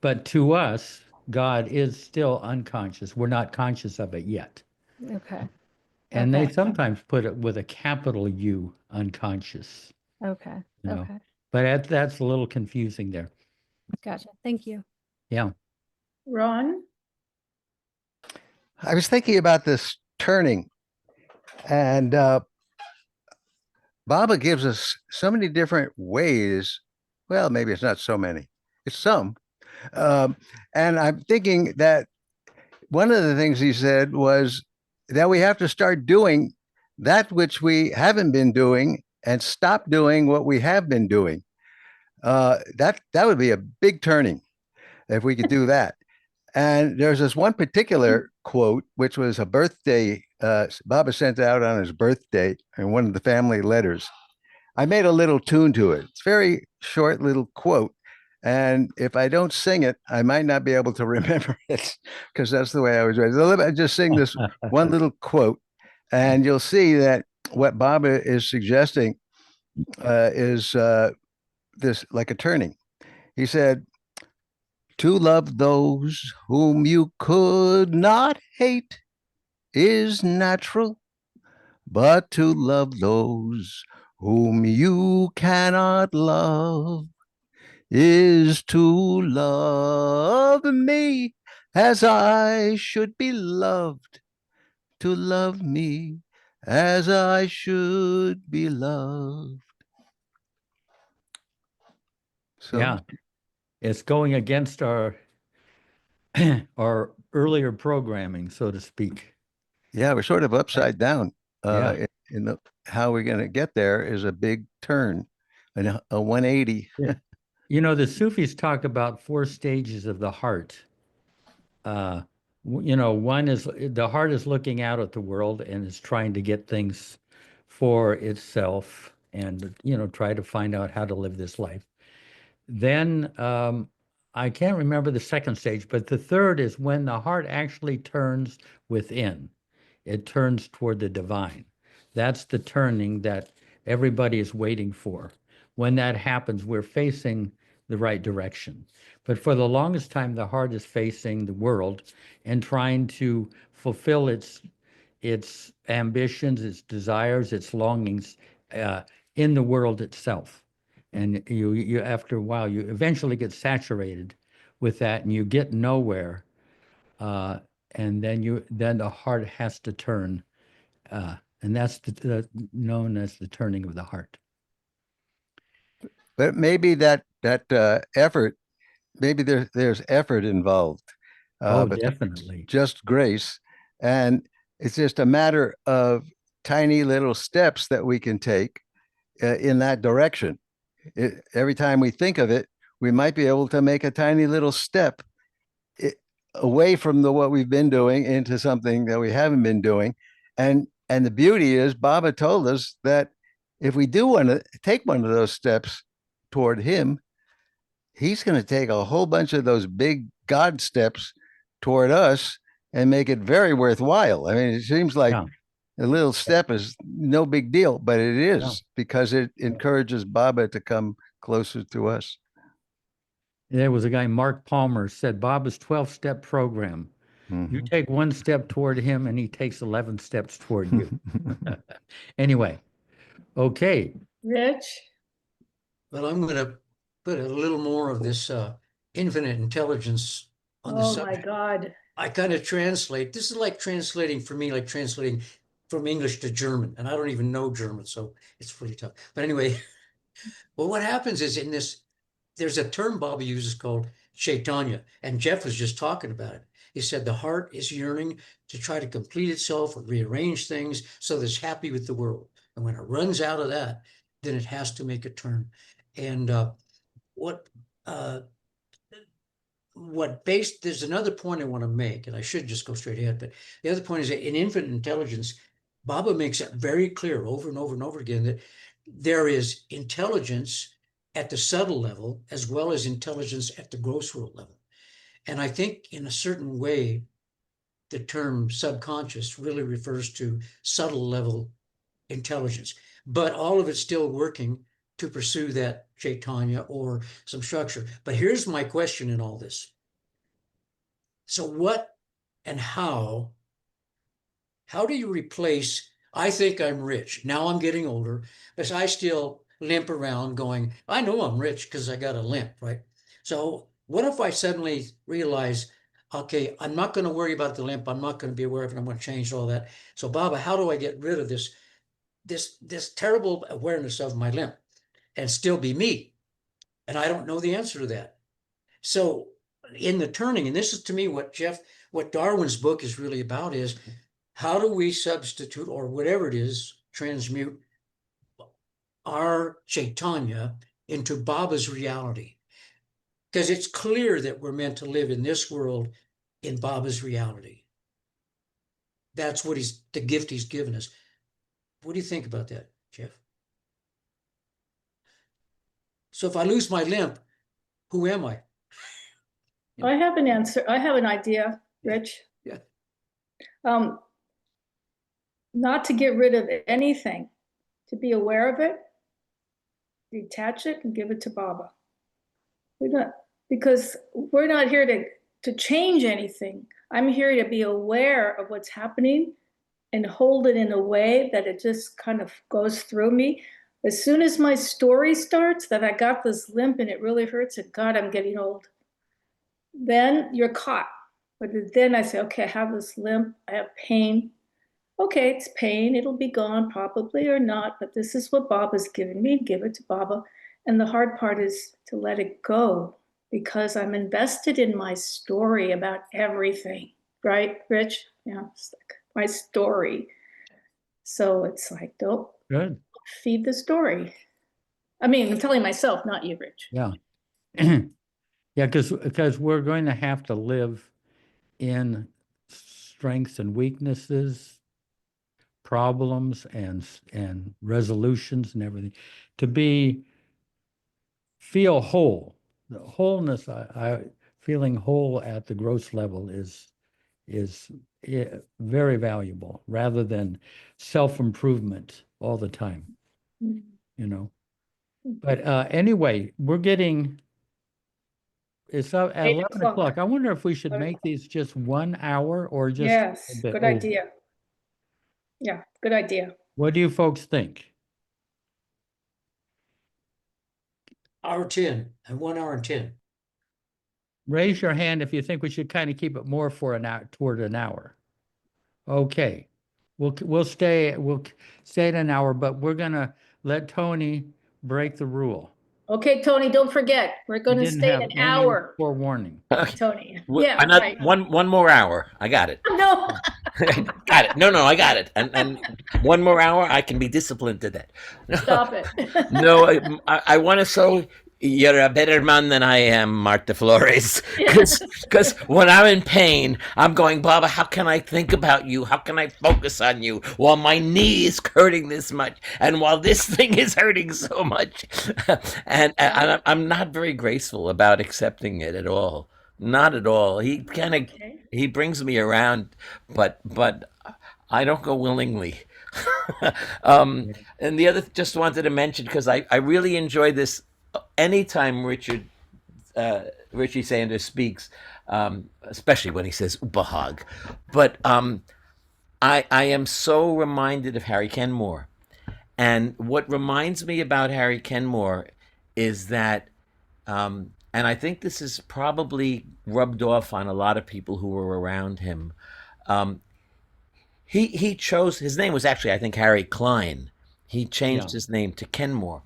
but to us, God is still unconscious. We're not conscious of it yet. Okay. And they sometimes put it with a capital U, unconscious. Okay. Okay. But that's a little confusing there. Gotcha. Thank you. Yeah. Ron? I was thinking about this turning, and Baba gives us so many different ways. Well, maybe it's not so many, it's some. And I'm thinking that one of the things he said was that we have to start doing that which we haven't been doing and stop doing what we have been doing. That would be a big turning if we could do that. And there's this one particular quote, which was a birthday, Baba sent out on his birthday in one of the family letters. I made a little tune to it. It's a very short little quote. And if I don't sing it, I might not be able to remember it because that's the way I was raised. I just sing this one little quote, and you'll see that what Baba is suggesting is this like a turning. He said, to love those whom you could not hate is natural, but to love those whom you cannot love is to love me as I should be loved, to love me as I should be loved. So, yeah, it's going against our our earlier programming, so to speak. Yeah, we're sort of upside down. In how we're going to get there is a big turn, and a 180. The Sufis talk about 4 stages of the heart. One is the heart is looking out at the world and is trying to get things for itself and, try to find out how to live this life. Then I can't remember the second stage, but the third is when the heart actually turns within. It turns toward the divine. That's the turning that everybody is waiting for. When that happens, we're facing the right direction. But for the longest time, the heart is facing the world and trying to fulfill its ambitions, its desires, its longings in the world itself. And you after a while, you eventually get saturated with that, and you get nowhere. And then the heart has to turn, and that's known as the turning of the heart. But maybe that effort, maybe there's effort involved. Oh, but definitely. Just grace, and it's just a matter of tiny little steps that we can take in that direction. Every time we think of it, we might be able to make a tiny little step away from what we've been doing into something that we haven't been doing. And the beauty is, Baba told us that if we do want to take one of those steps toward him, he's going to take a whole bunch of those big God steps toward us and make it very worthwhile. I mean, it seems like a little step is no big deal, but it is because it encourages Baba to come closer to us. There was a guy, Mark Palmer, said Baba's 12-step program. You take one step toward him and he takes 11 steps toward you. Anyway, okay. Rich? Well, I'm going to put a little more of this infinite intelligence on the subject. Oh my God. I kind of translate. This is like translating for me, like translating from English to German. And I don't even know German, so it's pretty tough. But anyway, well, what happens is in this, there's a term Baba uses called Chaitanya. And Jeff was just talking about it. He said the heart is yearning to try to complete itself or rearrange things so that it's happy with the world. And when it runs out of that, then it has to make a turn. And there's another point I want to make, and I should just go straight ahead, but the other point is that in infinite intelligence, Baba makes it very clear over and over and over again that there is intelligence at the subtle level as well as intelligence at the gross world level. And I think in a certain way, the term subconscious really refers to subtle level intelligence, but all of it's still working to pursue that Chaitanya or some structure. But here's my question in all this. So what and how do you replace, I think I'm rich, now I'm getting older, but I still limp around going, I know I'm rich because I got a limp, right? So what if I suddenly realize, okay, I'm not going to worry about the limp, I'm not going to be aware of it, I'm going to change all that. So Baba, how do I get rid of this terrible awareness of my limp and still be me? And I don't know the answer to that. So in the turning, and this is to me what Darwin's book is really about, is how do we substitute, or whatever it is, transmute our Chaitanya into Baba's reality? Because it's clear that we're meant to live in this world in Baba's reality. That's what the gift he's given us. What do you think about that, Jeff? So if I lose my limp, who am I? I have an answer. I have an idea, Rich. Yeah. Not to get rid of anything, to be aware of it, detach it, and give it to Baba. Because we're not here to change anything. I'm here to be aware of what's happening and hold it in a way that it just kind of goes through me. As soon as my story starts that I got this limp and it really hurts, and God, I'm getting old, then you're caught. But then I say, okay, I have this limp, I have pain. Okay, it's pain, it'll be gone probably or not, but this is what Baba's given me, give it to Baba. And the hard part is to let it go, because I'm invested in my story about everything, right, Rich? Yeah, it's like my story. So it's like, don't feed the story. I mean, I'm telling myself, not you, Rich. Yeah. Yeah, because we're going to have to live in strengths and weaknesses, problems and resolutions and everything, to feel whole. The wholeness, feeling whole at the gross level is very valuable, rather than self-improvement all the time, you know. But anyway, it's up at 11 o'clock. I wonder if we should make these just 1 hour or just yes, a bit good over. idea. Yeah, good idea. What do you folks think? hour 10 and 1 hour and 10. Raise your hand if you think we should kind of keep it more for an hour, toward an hour. Okay, we'll stay at an hour, but we're gonna let Tony break the rule. Okay, Tony, don't forget, we're He going to didn't stay have an any hour, forewarning. Tony. Well, Yeah, another right. one more hour. I got it. No. Got it. No, I got it. And one more hour, I can be disciplined to that. Stop it. No, I want to say you're a better man than I am, Marta Flores. Because when I'm in pain, I'm going, Baba, how can I think about you? How can I focus on you while my knee is hurting this much and while this thing is hurting so much? and I'm not very graceful about accepting it at all. Not at all. He kind of he brings me around, but I don't go willingly. And the other just wanted to mention, because I really enjoy this anytime Richie Sanders speaks, especially when he says upahag. But I am so reminded of Harry Kenmore. And what reminds me about Harry Kenmore is that and I think this is probably rubbed off on a lot of people who were around him. He chose, his name was actually, I think, Harry Klein. He changed his name to Kenmore,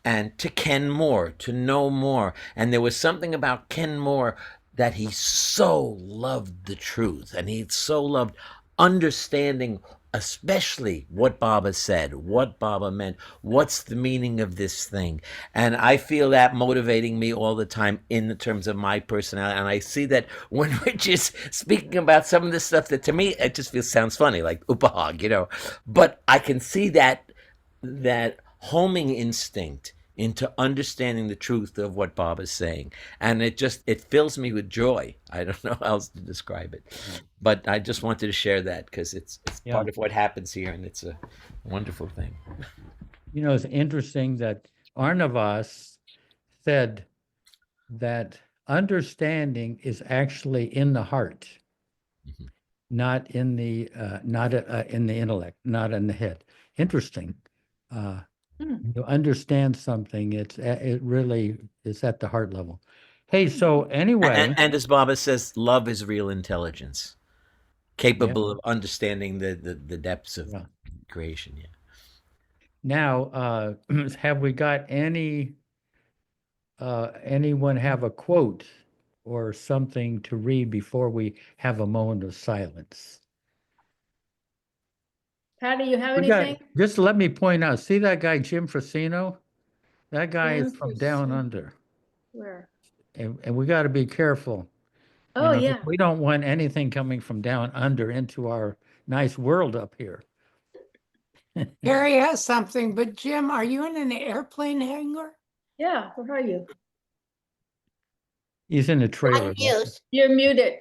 and to ken more, to know more. And there was something about Kenmore that he so loved the truth, and he so loved understanding, especially what Baba said, what Baba meant, what's the meaning of this thing. And I feel that motivating me all the time in the terms of my personality. And I see that when Rich is speaking about some of this stuff that to me, it just sounds funny, like upahag, you know. But I can see that homing instinct into understanding the truth of what Baba's saying. And it fills me with joy. I don't know how else to describe it. But I just wanted to share that because it's part of what happens here, and it's a wonderful thing. You know, it's interesting that Arnavas said that understanding is actually in the heart, not in the intellect, not in the head. Interesting. You understand something, it really is at the heart level. Hey, so anyway, and as Baba says, love is real intelligence, capable of understanding the depths of creation. Yeah. Now, have we got anyone have a quote or something to read before we have a moment of silence? Patty, you have anything? Just let me point out, see that guy, Jim Frasino? That guy is from down under. Where? And we got to be careful. Oh, yeah. We don't want anything coming from down under into our nice world up here. Harry has something, but Jim, are you in an airplane hangar? Yeah, where are you? He's in a trailer. You're muted.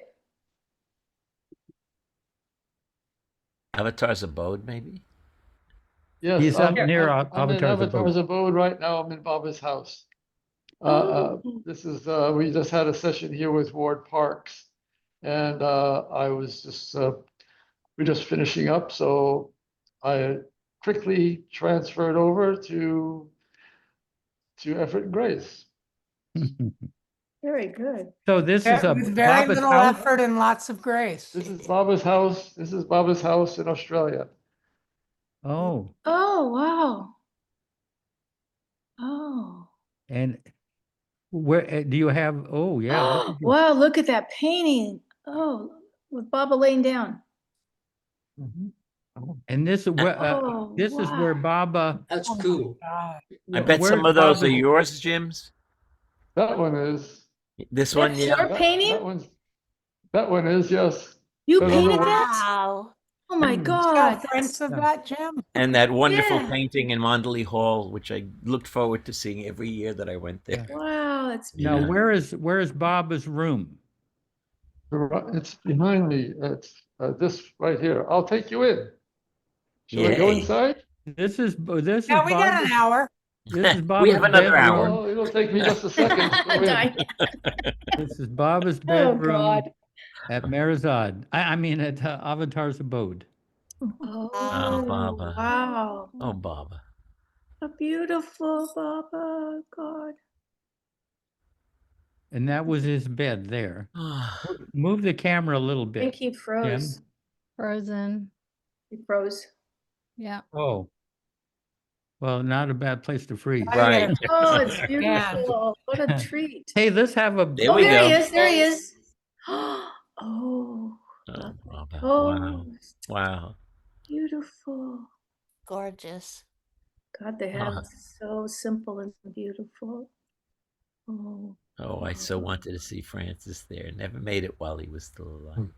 Avatar's abode, maybe? Yes, He's up near I'm in Avatar's Avatar's abode. abode right now. I'm in Baba's house. This is we just had a session here with Ward Parks, and I was just we're just finishing up, so I quickly transferred over to Effort and Grace. Very good. So this is a With very Baba's little house? effort and lots of grace. This is Baba's house. This is Baba's house in Australia. Oh, Oh, wow. Oh. and where do you have? Oh, yeah. look at you. Wow, look at that painting. Oh, with Baba laying down. And this is where this is where wow. Baba. That's cool. I bet where's some of those Baba- are yours, Jim's. That one is. This one, That's yeah. your painting? That one is, yes. You There's painted another- that? Wow. Oh my Got God. prints of that, Jim? And that wonderful Yeah. painting in Mondeley Hall, which I looked forward to seeing every year that I went there. Wow, that's Now, Yeah. where is Baba's room? It's behind me. It's this right here. I'll take you in. Shall I go Yay. inside? This is Yeah, we got an hour. This is We Baba's have another bedroom. hour. Oh, it'll take me just a second. to go in. Diane. This is Baba's Oh, bedroom God. at Merazad. I mean at Avatar's abode. Oh, Baba. wow. Oh, Baba. A beautiful Baba, God. And that was his bed there. Move the camera a little I think bit. he froze. Jim. Frozen. He froze. Yeah. Oh. Well, not a bad place to freeze. Right. Oh, it's beautiful. What a treat. Hey, let's have a. There Oh, we there he go. is. There he is. Oh, Oh, Baba. oh, Wow. Wow. beautiful. Gorgeous. God, they have it so simple and beautiful. Oh, Oh, I so wanted to see Francis there. Never made it while he was still alive.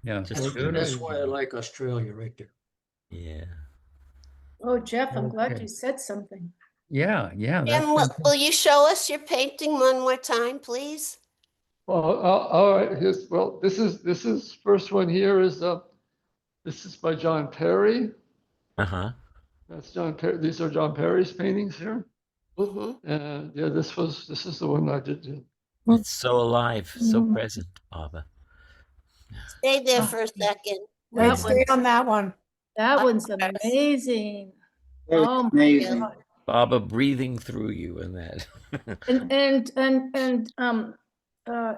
Yeah. Just That's why I like Australia right there. yeah. oh, Jeff, I'm glad Okay. you said something. Yeah. Jim, That's will you show us your painting one more time, please? Well, all right, this is first one here is, this is by John Perry. Uh-huh. That's John Perry. These are John Perry's paintings here. Mm-hmm. And yeah, this is the one I did. It's so alive, so present, Baba. Stay there for a second. Let's stay on that one. That one's amazing. Oh my Amazing. God. Baba breathing through you in that.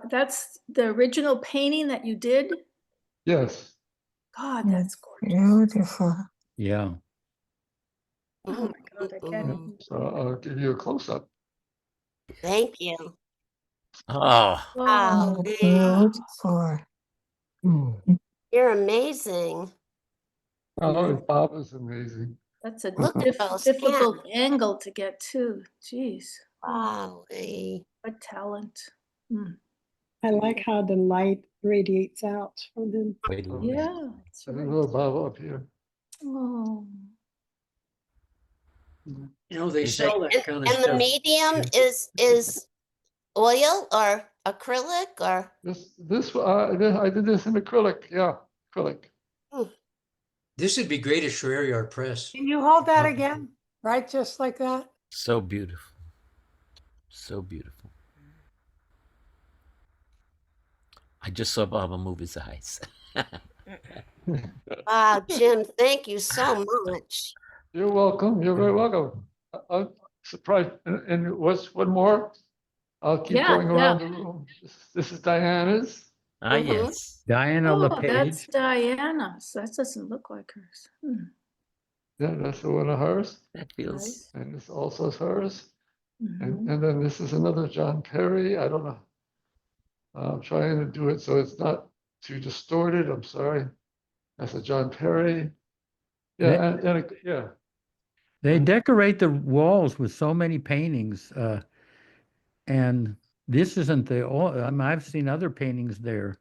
That's the original painting that you did. Yes. God, that's gorgeous. Beautiful. Yeah. Oh my God, I can't even. So I'll give you a close up. Thank you. Oh, Wow. Beautiful. You're amazing. Oh, Bob is amazing. That's a Look at those difficult angle to get to. Jeez. Wow. What talent. Mm. I like how the light radiates out from them. wait a minute. Yeah. that's There's right. another Bob up here. Oh. You know, they Is sell that kind of And the stuff. medium is oil or acrylic or? I did this in acrylic. Yeah, acrylic. This would be great at Schreier Yard Press. Can you hold that again? Right, just like that? So beautiful. So beautiful. I just saw Baba move his eyes. Wow, Jim, thank you so much. You're welcome. You're very welcome. I'm surprised. And what's one more? I'll keep Yeah, going around the room. This is Diana's. Yes. Diana Oh, LePage. that's Diana's. That doesn't look like hers. Hmm. Yeah, that's the one of hers. That feels Nice. And this also is hers. Mhm. And then this is another John Perry. I don't know. I'm trying to do it so it's not too distorted. I'm sorry. That's a John Perry. Yeah, yeah. They decorate the walls with so many paintings, and this isn't the all. I mean, I've seen other paintings there,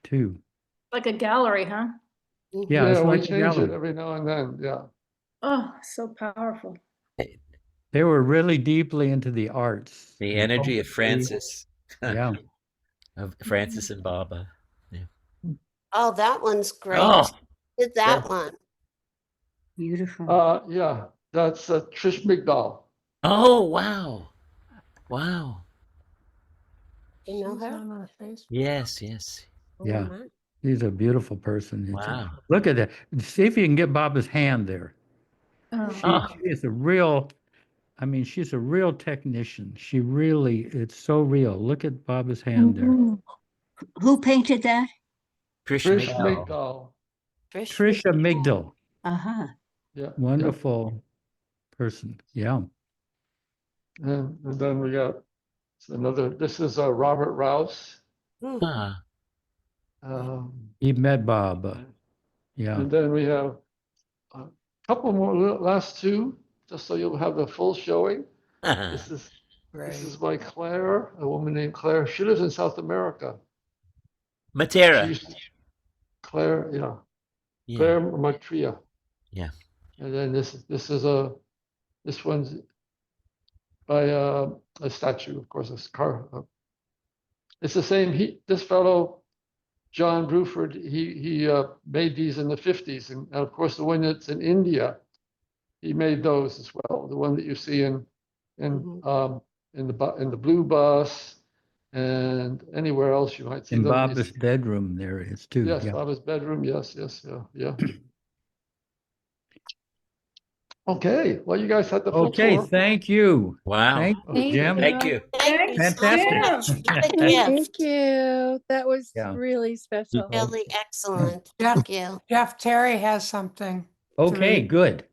too. Like a gallery, huh? Yeah, it's we like a change it gallery. every now and then. Yeah. Oh, so powerful. They were really deeply into the arts. the and energy of poetry. Francis. Yeah. Of Francis and Baba. Oh, that one's great. Oh. Did that Yeah. one? Beautiful. Yeah, that's Trish Migdal. Oh, wow. Wow. You know She's her? on our Facebook. Yes, yes. Yeah. Oh, my. She's a beautiful person. Wow. Look at that. See if you can get Baba's hand there. Oh. She is a real, I mean, she's a real technician. She really, it's so real. Look at Baba's hand there. Who painted that? Trish Trish Migdal. Migdal. Trisha Migdal. Uh-huh. Yeah. Wonderful person. Yeah. And then we got another, this is Robert Rouse. Huh. He met Bob. Yeah. And then we have a couple more, last two, just so you'll have the full showing. This is by Claire, a woman named Claire. She lives in South America. Matera. Claire, yeah. Yeah. Claire Matria. Yeah. And then this one's by a statue, of course, a car. It's the same. This fellow, John Bruford, he made these in the 50s, and of course the one that's in India, he made those as well. The one that you see in the blue bus and anywhere else you might see In them. Baba's bedroom there is too. Yes, Yeah. Baba's bedroom. Yes, yeah. Okay, well, you guys had the full Okay, tour. thank you. Wow. Thank you, Jim. Thank you. Thank you so Fantastic. much. What a Thank gift. you. That was Yeah. really special. Really excellent. Jeff, Thank you. Jeff Terry has something. to Okay, read. good.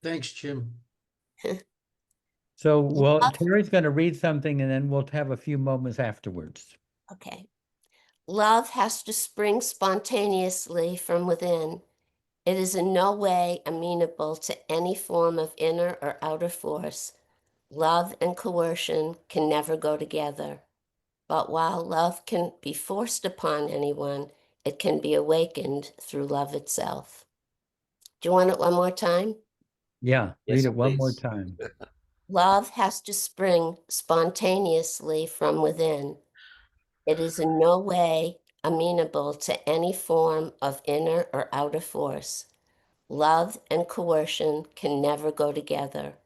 Thanks, Jim. So, well, Terry's going to read something and then we'll have a few moments afterwards. Okay. Love has to spring spontaneously from within. It is in no way amenable to any form of inner or outer force. Love and coercion can never go together. But while love can be forced upon anyone, it can be awakened through love itself. Do you want it one more time? Yeah, Yes, read it one more please. time. Love has to spring spontaneously from within. It is in no way amenable to any form of inner or outer force. Love and coercion can never go together.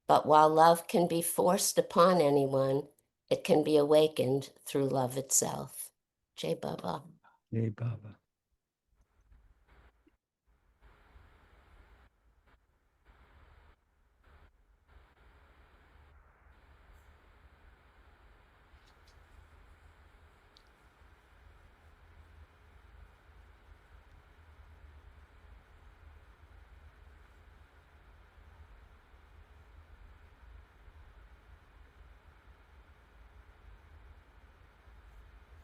But while love can be forced upon anyone, it can be awakened through love itself. Jai Baba. Hey, Baba.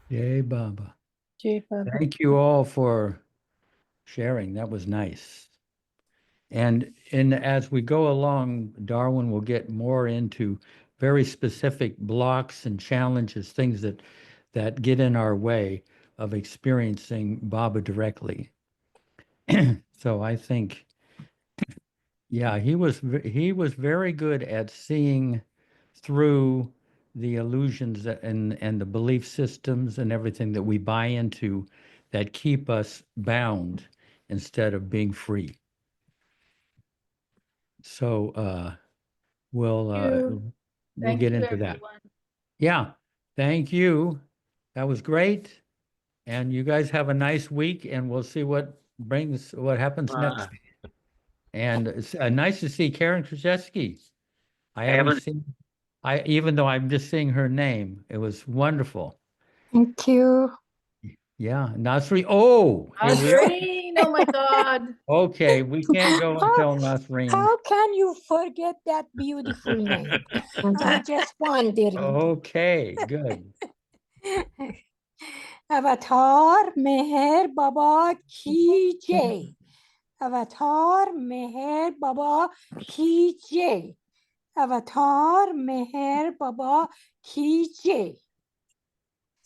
Yay, Baba. Jai Baba. Thank you all for sharing. That was nice. And as we go along, Darwin will get more into very specific blocks and challenges, things that get in our way of experiencing Baba directly. So I think, yeah, he was very good at seeing through the illusions and the belief systems and everything that we buy into that keep us bound instead of being free. So we'll Thank get you, into that. everyone. Yeah, thank you. That was great. And you guys have a nice week, and we'll see what happens next. And it's nice to see Karen Krzyzewski. I haven't seen, even though I'm just seeing her name, it was wonderful. Thank you. Yeah, Nasreen. Oh, here we are. Nasreen, oh my God. Okay, we can't go until Nasreen. How can you forget that beautiful name? I just wondering. Okay, good. Avatar Meher Baba Ki Jai. Avatar Meher Baba Ki Jai. Avatar Meher Baba Ki Jai.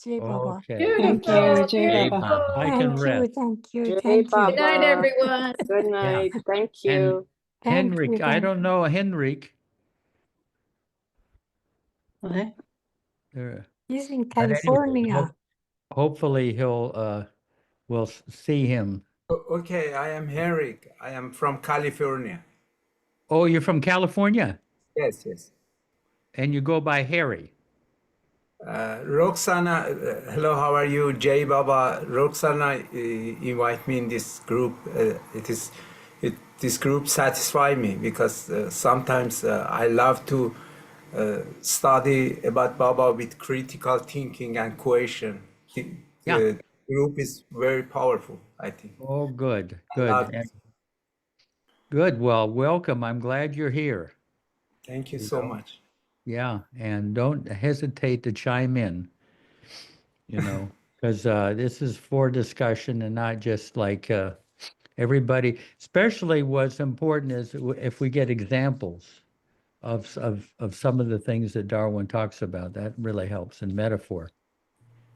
Jai Baba. Okay. Thank you, Beautiful, Jai Baba. beautiful. I can rest. Thank you, Jai thank you. Good night, Baba. everyone. Good night. Thank And you. Thank Henrik, you, I thank don't know Henrik. Okay. He's in But anyway, California. hopefully we'll see him. Okay, I am Henrik. I am from California. Oh, you're from California? Yes, yes. And you go by Harry. Roxana, hello, how are you? Jai Baba. Roxana invite me in this group. This group satisfies me because sometimes I love to study about Baba with critical thinking and question. The group is very powerful, I think. Oh, good, I love good. it. Good. Well, welcome. I'm glad you're here. Thank you so much. Yeah, and don't hesitate to chime in, because this is for discussion and not just like everybody, especially what's important is if we get examples of some of the things that Darwin talks about, that really helps in metaphor.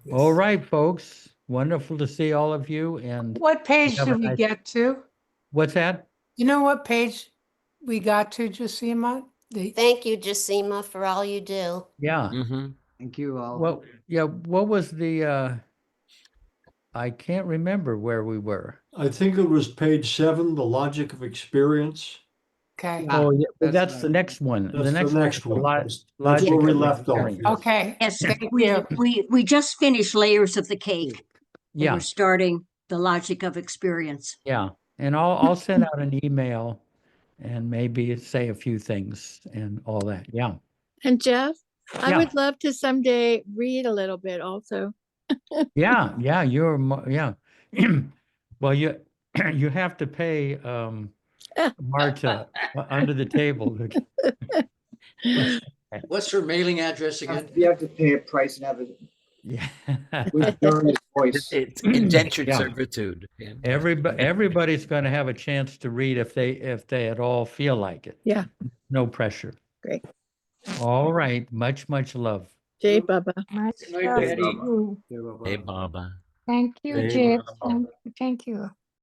Yes. All right, folks. Wonderful to see all of you. And What page have did a we nice- get to? What's that? You know what page we got to, Jasima? Thank you, Jasima, for all you do. Yeah. Thank you all. Well, yeah, what was the I can't remember where we were. I think it was page 7, the logic of experience. Okay. Oh, yeah, but that's that's the next one. That's the next one. That's Logic where we of left off. experience. Okay. Yes, Thank we, you. we just finished layers of the cake. And Yeah, we're starting the logic of experience. yeah. And I'll send out an email and maybe say a few things and all that. Yeah. And Jeff, I Yeah. would love to someday read a little bit also. Yeah. Yeah. Yeah. Well, you you have to pay Marta under the table. What's her mailing address again? You have to pay a price and have it Yeah. with Darwin's voice. It's indentured Yeah. servitude. Yeah. Everybody's going to have a chance to read if they at all feel like it. Yeah. No pressure. Great. All right. Much love. Jay Baba. Nice Good night, job, Daddy. you. Hey, Baba. Thank you, Hey, Jeff. Baba. Thank you.